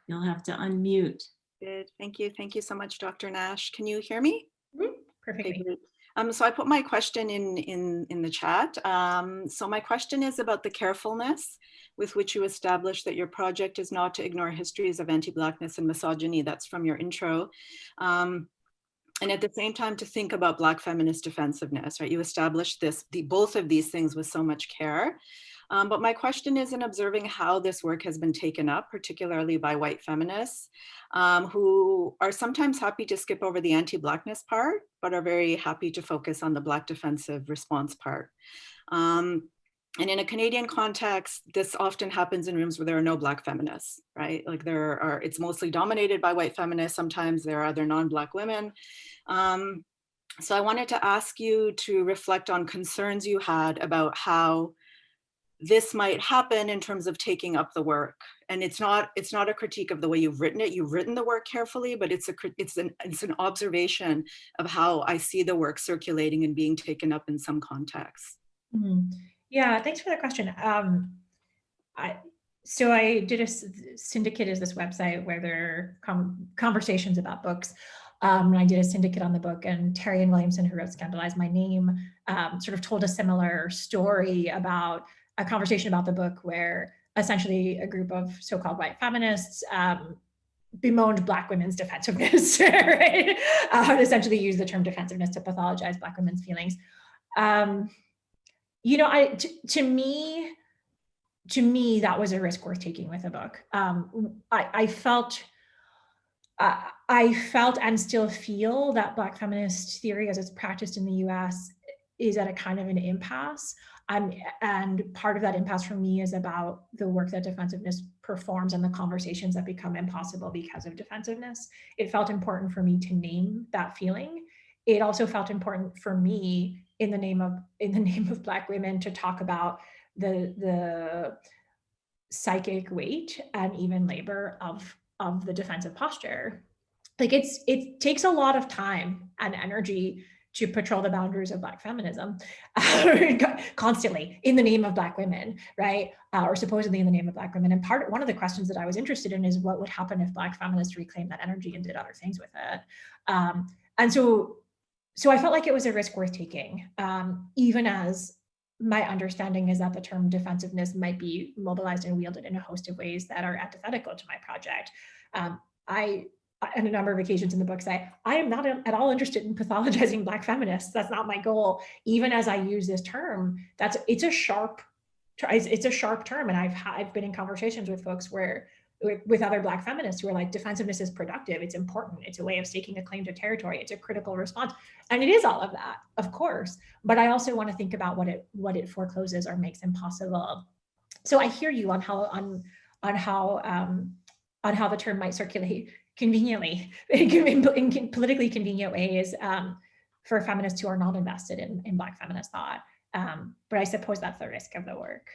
You'll have to unmute. Good. Thank you. Thank you so much, Dr. Nash. Can you hear me? Perfectly. Okay, so I put my question in the chat. So my question is about the carefulness with which you establish that your project is not to ignore histories of anti-Blackness and misogyny. That's from your intro. And and at the same time to think about Black feminist defensiveness, right? You established both of these things with so much care. But my question is in observing how this work has been taken up, particularly by white feminists, who are sometimes happy to skip over the anti-Blackness part, but are very happy to focus on the Black defensive response part. And in a Canadian context, this often happens in rooms where there are no Black feminists, right? Like it's mostly dominated by white feminists. Sometimes there are other non-Black women. So I wanted to ask you to reflect on concerns you had about how this might happen in terms of taking up the work. And it's not a critique of the way you've written it. You've written the work carefully, but it's an observation of how I see the work circulating and being taken up in some contexts. Mm-hmm. Yeah, thanks for that question. So I did Syndicate is this website where there are conversations about books. And I did a syndicate on the book, and Terry and Williamson, who wrote Scandalize My Name, sort of told a similar story about a conversation about the book where essentially a group of so-called white feminists bemoaned Black women's defensiveness, right? Essentially used the term defensiveness to pathologize Black women's feelings. You know, to me, that was a risk worth taking with a book. I felt and still feel that Black feminist theory as it's practiced in the US is at a kind of an impasse. And part of that impasse for me is about the work that defensiveness performs and the conversations that become impossible because of defensiveness. It felt important for me to name that feeling. It also felt important for me in the name of Black women to talk about the psychic weight and even labor of the defensive posture. Like it takes a lot of time and energy to patrol the boundaries of Black feminism constantly in the name of Black women, right? Or supposedly in the name of Black women. And one of the questions that I was interested in is what would happen if Black feminists reclaimed that energy and did other things with it. And so I felt like it was a risk worth taking, even as my understanding is that the term defensiveness might be mobilized and wielded in a host of ways that are antithetical to my project. I, on a number of occasions in the book, say, I am not at all interested in pathologizing Black feminists. That's not my goal. Even as I use this term, it's a sharp term. And I've been in conversations with folks with other Black feminists who are like, defensiveness is productive. It's important. It's a way of staking a claim to territory. It's a critical response. And it is all of that, of course. But I also want to think about what it forecloses or makes impossible. So I hear you on how the term might circulate conveniently in politically convenient ways for feminists who are not invested in Black feminist thought. But I suppose that's the risk of the work.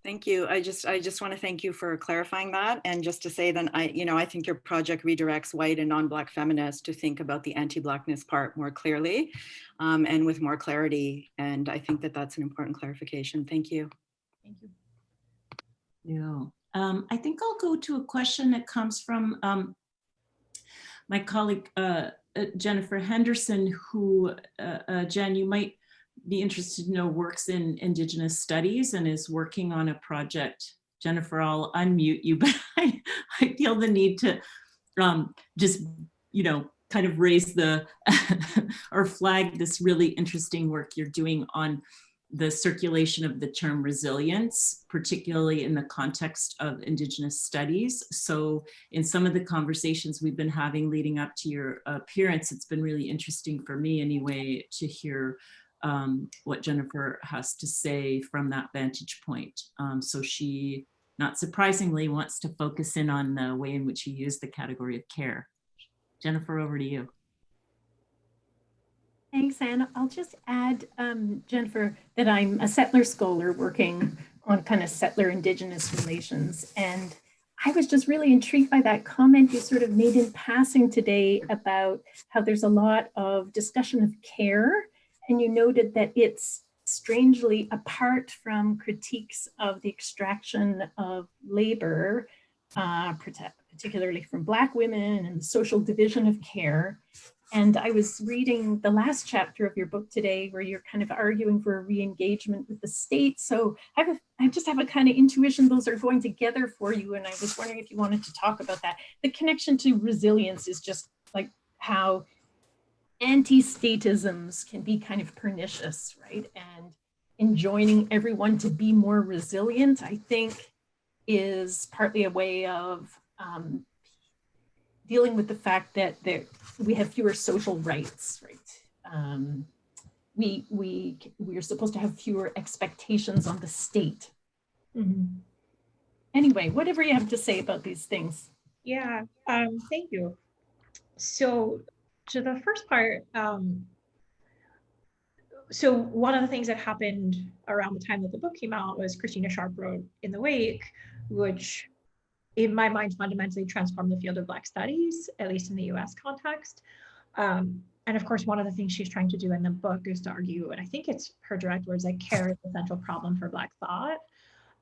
Thank you. I just want to thank you for clarifying that. And just to say that I think your project redirects white and non-Black feminists to think about the anti-Blackness part more clearly and with more clarity. And I think that that's an important clarification. Thank you. Thank you. Yeah. I think I'll go to a question that comes from my colleague, Jennifer Henderson, who, Jen, you might be interested to know, works in Indigenous studies and is working on a project. Jennifer, I'll unmute you, but I feel the need to just, kind of raise or flag this really interesting work you're doing on the circulation of the term resilience, particularly in the context of Indigenous studies. So in some of the conversations we've been having leading up to your appearance, it's been really interesting for me anyway to hear what Jennifer has to say from that vantage point. So she, not surprisingly, wants to focus in on the way in which you use the category of care. Jennifer, over to you. Thanks, Anna. I'll just add, Jennifer, that I'm a settler scholar working on kind of settler Indigenous relations. And I was just really intrigued by that comment you sort of made in passing today about how there's a lot of discussion of care. And you noted that it's strangely apart from critiques of the extraction of labor, particularly from Black women and the social division of care. And I was reading the last chapter of your book today where you're kind of arguing for a re-engagement with the state. So I just have a kind of intuition those are going together for you. And I was wondering if you wanted to talk about that. The connection to resilience is just like how anti-statisms can be kind of pernicious, right? And enjoining everyone to be more resilient, I think, is partly a way of dealing with the fact that we have fewer social rights, right? We are supposed to have fewer expectations on the state. Mhm. Anyway, whatever you have to say about these things. Yeah, thank you. So to the first part, so one of the things that happened around the time that the book came out was Christina Sharp wrote In the Wake, which in my mind fundamentally transformed the field of Black studies, at least in the US context. And of course, one of the things she's trying to do in the book is to argue, and I think it's her direct words, like care is the central problem for Black thought.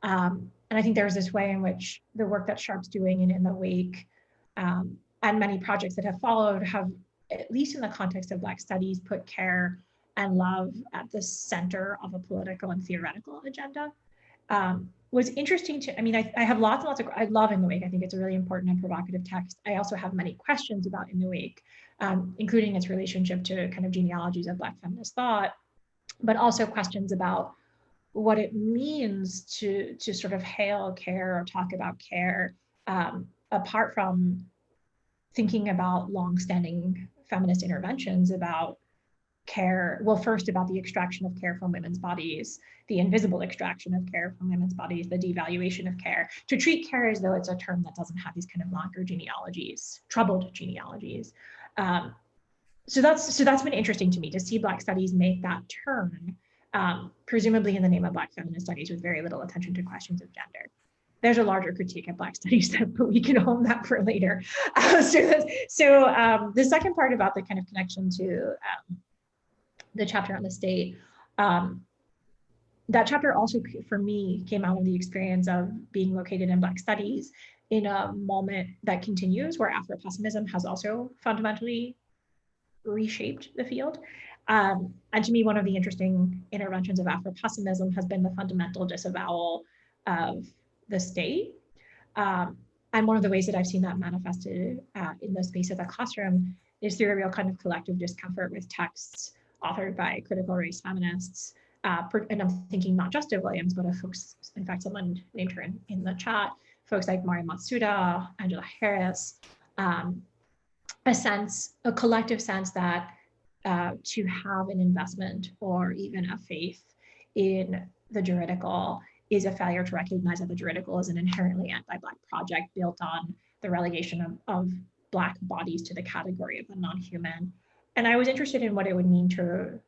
And I think there's this way in which the work that Sharp's doing in the Wake and many projects that have followed have, at least in the context of Black studies, put care and love at the center of a political and theoretical agenda. Was interesting to, I mean, I have lots and lots of, I love In the Wake. I think it's a really important and provocative text. I also have many questions about In the Wake, including its relationship to kind of genealogies of Black feminist thought, but also questions about what it means to sort of hail care or talk about care, apart from thinking about longstanding feminist interventions about care, well, first about the extraction of care from women's bodies, the invisible extraction of care from women's bodies, the devaluation of care, to treat care as though it's a term that doesn't have these kind of longer genealogies, troubled genealogies. So that's been interesting to me to see Black studies make that turn, presumably in the name of Black feminist studies with very little attention to questions of gender. There's a larger critique of Black studies, but we can hone that for later. So the second part about the kind of connection to the chapter on the state, that chapter also for me came out of the experience of being located in Black studies in a moment that continues where Afro-pessimism has also fundamentally reshaped the field. And to me, one of the interesting interventions of Afro-pessimism has been the fundamental disavowal of the state. And one of the ways that I've seen that manifested in the space of the classroom is through a real kind of collective discomfort with texts authored by critical race feminists. And I'm thinking not just of Williams, but of folks, in fact, someone named her in the chat, folks like Mari Matsuda, Angela Harris, a collective sense that to have an investment or even a faith in the juridical is a failure to recognize that the juridical is an inherently anti-Black project built on the relegation of Black bodies to the category of the non-human. And I was interested in what it would mean to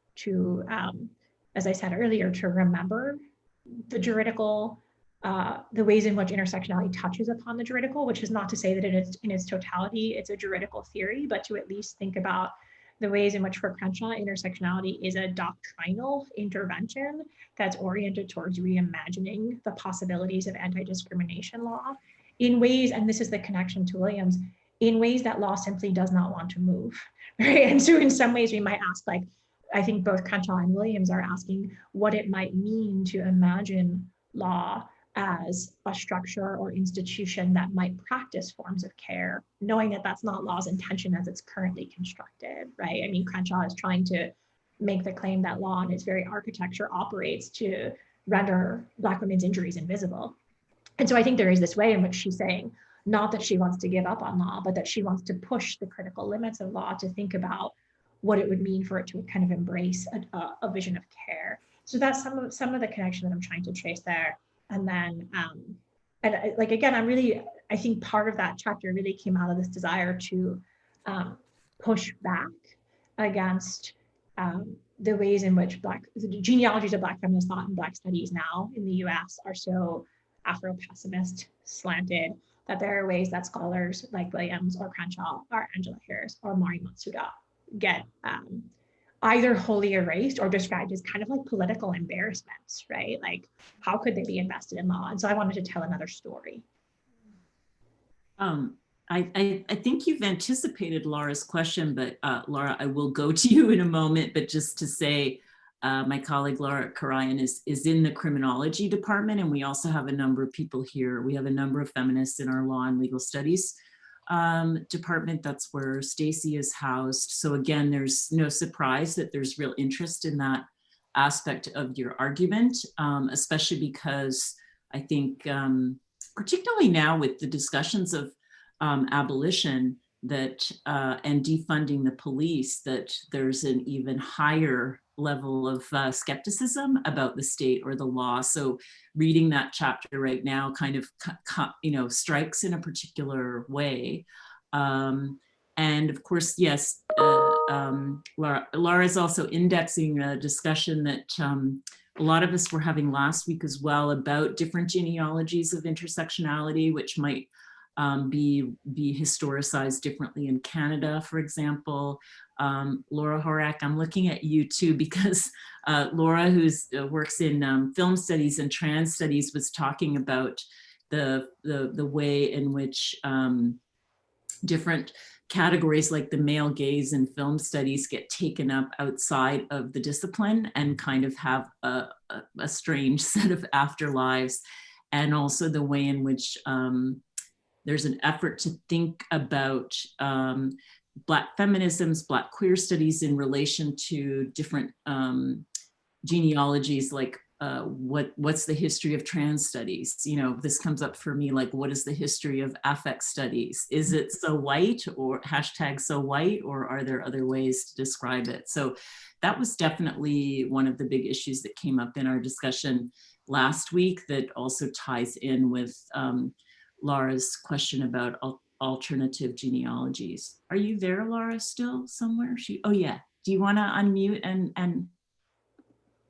as I said earlier, to remember the juridical, the ways in which intersectionality touches upon the juridical, which is not to say that in its totality, it's a juridical theory, but to at least think about the ways in which for Crenshaw, intersectionality is a doctrinal intervention that's oriented towards reimagining the possibilities of anti-discrimination law in ways, and this is the connection to Williams, in ways that law simply does not want to move, right? And so in some ways we might ask, like, I think both Crenshaw and Williams are asking what it might mean to imagine law as a structure or institution that might practice forms of care, knowing that that's not law's intention as it's currently constructed, right? I mean, Crenshaw is trying to make the claim that law in its very architecture operates to render Black women's injuries invisible. And so I think there is this way in which she's saying, not that she wants to give up on law, but that she wants to push the critical limits of law to think about what it would mean for it to kind of embrace a vision of care. So that's some of the connection that I'm trying to trace there. And then, and like, again, I think part of that chapter really came out of this desire to push back against the ways in which the genealogies of Black feminist thought and Black studies now in the US are so Afro-pessimist slanted that there are ways that scholars like Williams or Crenshaw or Angela Harris or Mari Matsuda get either wholly erased or described as kind of like political embarrassments, right? Like, how could they be invested in law? And so I wanted to tell another story. I think you've anticipated Laura's question, but Laura, I will go to you in a moment, but just to say, my colleague Laura Karayan is in the criminology department, and we also have a number of people here. We have a number of feminists in our law and legal studies department. That's where Stacy is housed. So again, there's no surprise that there's real interest in that aspect of your argument, especially because I think, particularly now with the discussions of abolition that and defunding the police, that there's an even higher level of skepticism about the state or the law. So reading that chapter right now kind of strikes in a particular way. And of course, yes, Laura is also indexing a discussion that a lot of us were having last week as well about different genealogies of intersectionality, which might be historicized differently in Canada, for example. Laura Horak, I'm looking at you too, because Laura, who works in film studies and trans studies, was talking about the way in which different categories like the male gaze in film studies get taken up outside of the discipline and kind of have a strange set of afterlives, and also the way in which there's an effort to think about Black feminisms, Black queer studies in relation to different genealogies, like what's the history of trans studies? You know, this comes up for me, like, what is the history of affect studies? Is it so white, or hashtag so white, or are there other ways to describe it? So that was definitely one of the big issues that came up in our discussion last week, that also ties in with Laura's question about alternative genealogies. Are you there, Laura, still somewhere? Oh yeah, do you want to unmute and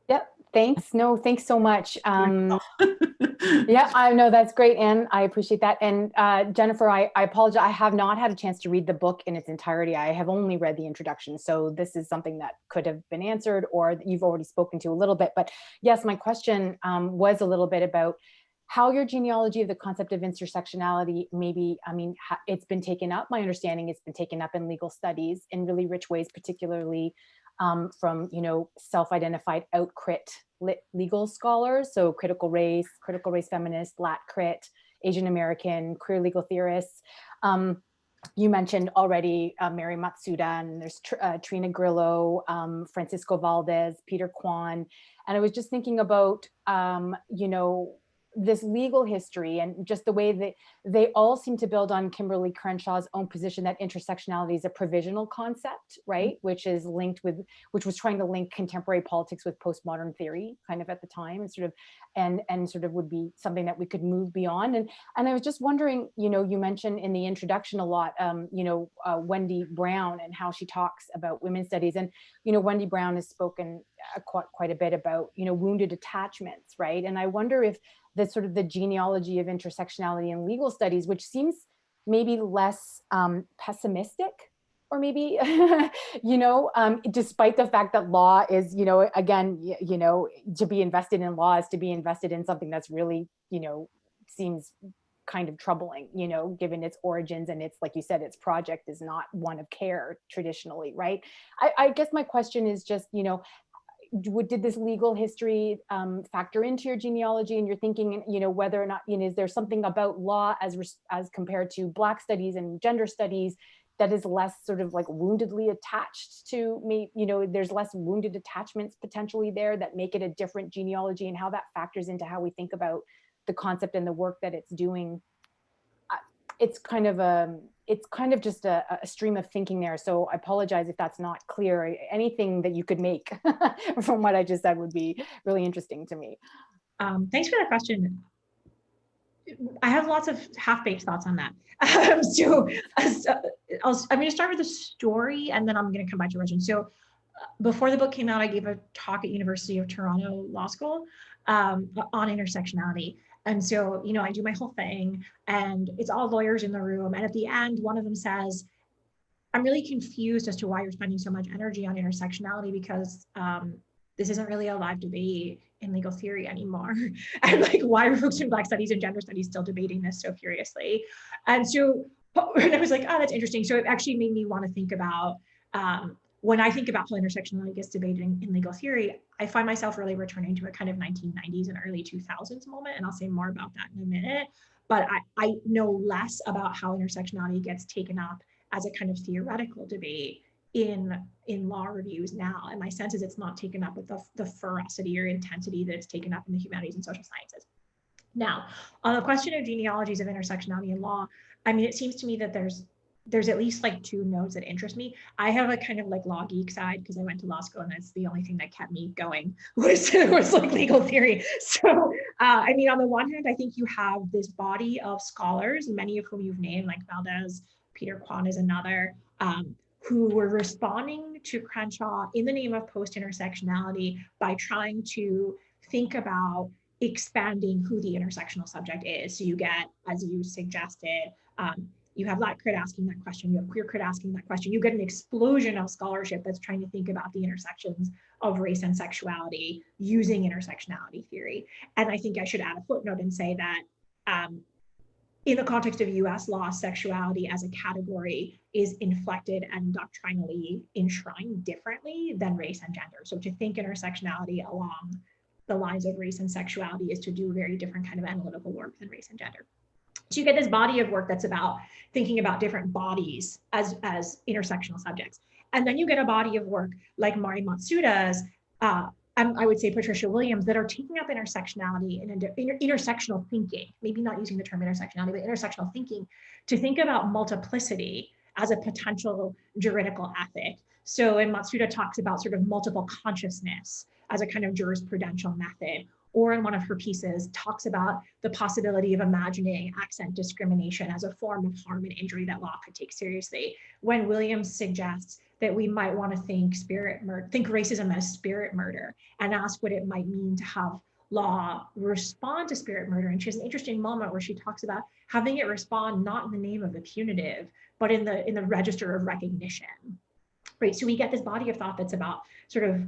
Yep, thanks. No, thanks so much. Yeah, I know, that's great, Anne. I appreciate that. And Jennifer, I apologize. I have not had a chance to read the book in its entirety. I have only read the introduction. So this is something that could have been answered, or that you've already spoken to a little bit. But yes, my question was a little bit about how your genealogy of the concept of intersectionality, maybe, I mean, it's been taken up. My understanding, it's been taken up in legal studies in really rich ways, particularly from, self-identified out-crit legal scholars. So critical race feminists, Lat crit, Asian American, queer legal theorists. You mentioned already Mary Matsuda, and there's Trina Grillo, Francisco Valdez, Peter Kwan. And I was just thinking about, this legal history and just the way that they all seem to build on Kimberly Crenshaw's own position that intersectionality is a provisional concept, right? Which was trying to link contemporary politics with postmodern theory kind of at the time, and sort of would be something that we could move beyond. And I was just wondering, you mentioned in the introduction a lot, Wendy Brown and how she talks about women's studies. And, Wendy Brown has spoken quite a bit about, wounded attachments, right? And I wonder if the genealogy of intersectionality in legal studies, which seems maybe less pessimistic, or maybe, despite the fact that law is, again, to be invested in law is to be invested in something that's really, seems kind of troubling, given its origins, and it's, like you said, its project is not one of care traditionally, right? I guess my question is just, did this legal history factor into your genealogy and your thinking, whether or not, is there something about law as compared to Black studies and gender studies that is less sort of like woundedly attached to me, there's less wounded attachments potentially there that make it a different genealogy, and how that factors into how we think about the concept and the work that it's doing. It's kind of just a stream of thinking there. So I apologize if that's not clear. Anything that you could make from what I just said would be really interesting to me. Thanks for that question. I have lots of half-baked thoughts on that. I'm going to start with the story, and then I'm going to come back to origin. So before the book came out, I gave a talk at University of Toronto Law School on intersectionality. And so, I do my whole thing, and it's all lawyers in the room. And at the end, one of them says, I'm really confused as to why you're spending so much energy on intersectionality, because this isn't really a live debate in legal theory anymore. And like, why are folks in Black studies and gender studies still debating this so furiously? And so And I was like, oh, that's interesting. So it actually made me want to think about, when I think about how intersectionality gets debated in legal theory, I find myself really returning to a kind of 1990s and early 2000s moment. And I'll say more about that in a minute. But I know less about how intersectionality gets taken up as a kind of theoretical debate in law reviews now. And my sense is it's not taken up with the ferocity or intensity that it's taken up in the humanities and social sciences. Now, on the question of genealogies of intersectionality in law, I mean, it seems to me that there's at least like two nodes that interest me. I have a kind of like law geek side because I went to law school and that's the only thing that kept me going was like legal theory. So, I mean, on the one hand, I think you have this body of scholars, many of whom you've named, like Valdez, Peter Kwan is another, who were responding to Crenshaw in the name of post-intersectionality by trying to think about expanding who the intersectional subject is. So you get, as you suggested, you have Lat crit asking that question, you have queer crit asking that question, you get an explosion of scholarship that's trying to think about the intersections of race and sexuality using intersectionality theory. And I think I should add a footnote and say that in the context of US law, sexuality as a category is inflected and doctrinally enshrined differently than race and gender. So to think intersectionality along the lines of race and sexuality is to do very different kind of analytical work than race and gender. So you get this body of work that's about thinking about different bodies as intersectional subjects. And then you get a body of work like Mari Matsuda's, I would say Patricia Williams, that are taking up intersectionality and intersectional thinking, maybe not using the term intersectionality, but intersectional thinking to think about multiplicity as a potential juridical ethic. So, and Matsuda talks about sort of multiple consciousness as a kind of jurisprudential method, or in one of her pieces talks about the possibility of imagining accent discrimination as a form of harm and injury that law could take seriously. When Williams suggests that we might want to think racism as spirit murder and ask what it might mean to have law respond to spirit murder. And she has an interesting moment where she talks about having it respond not in the name of the punitive, but in the register of recognition. Right, so we get this body of thought that's about sort of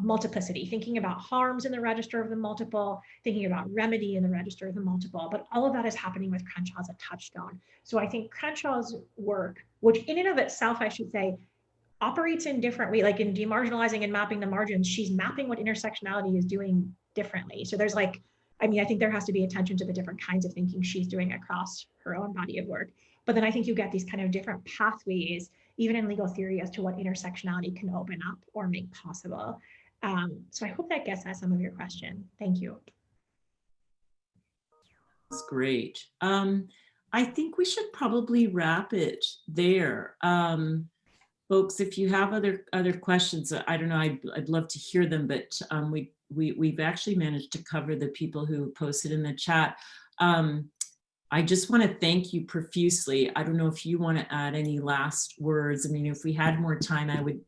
multiplicity, thinking about harms in the register of the multiple, thinking about remedy in the register of the multiple, but all of that is happening with Crenshaw as a touchstone. So I think Crenshaw's work, which in and of itself, I should say, operates in different ways, like in demarginalizing and mapping the margins, she's mapping what intersectionality is doing differently. So there's like, I mean, I think there has to be attention to the different kinds of thinking she's doing across her own body of work. But then I think you get these kind of different pathways, even in legal theory, as to what intersectionality can open up or make possible. So I hope that gets at some of your question. Thank you. That's great. I think we should probably wrap it there. Folks, if you have other questions, I don't know, I'd love to hear them, but we've actually managed to cover the people who posted in the chat. I just want to thank you profusely. I don't know if you want to add any last words. I mean, if we had more time, I would,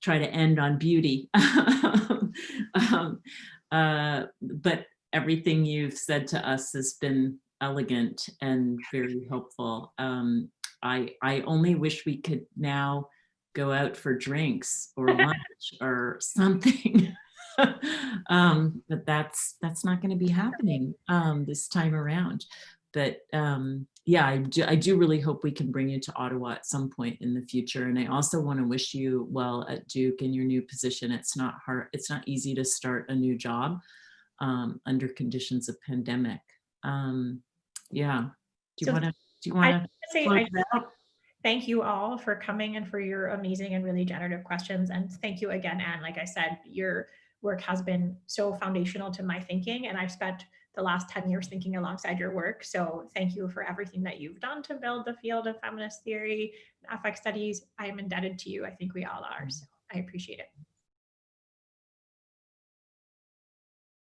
try to end on beauty. But everything you've said to us has been elegant and very helpful. I only wish we could now go out for drinks or lunch or something. But that's not going to be happening this time around. But yeah, I do really hope we can bring you to Ottawa at some point in the future. And I also want to wish you well at Duke in your new position. It's not hard. It's not easy to start a new job under conditions of pandemic. Yeah. Do you want to say thank you all for coming and for your amazing and really generative questions. And thank you again, Anne. Like I said, your work has been so foundational to my thinking, and I've spent the last 10 years thinking alongside your work. So thank you for everything that you've done to build the field of feminist theory, affect studies. I am indebted to you. I think we all are. So I appreciate it.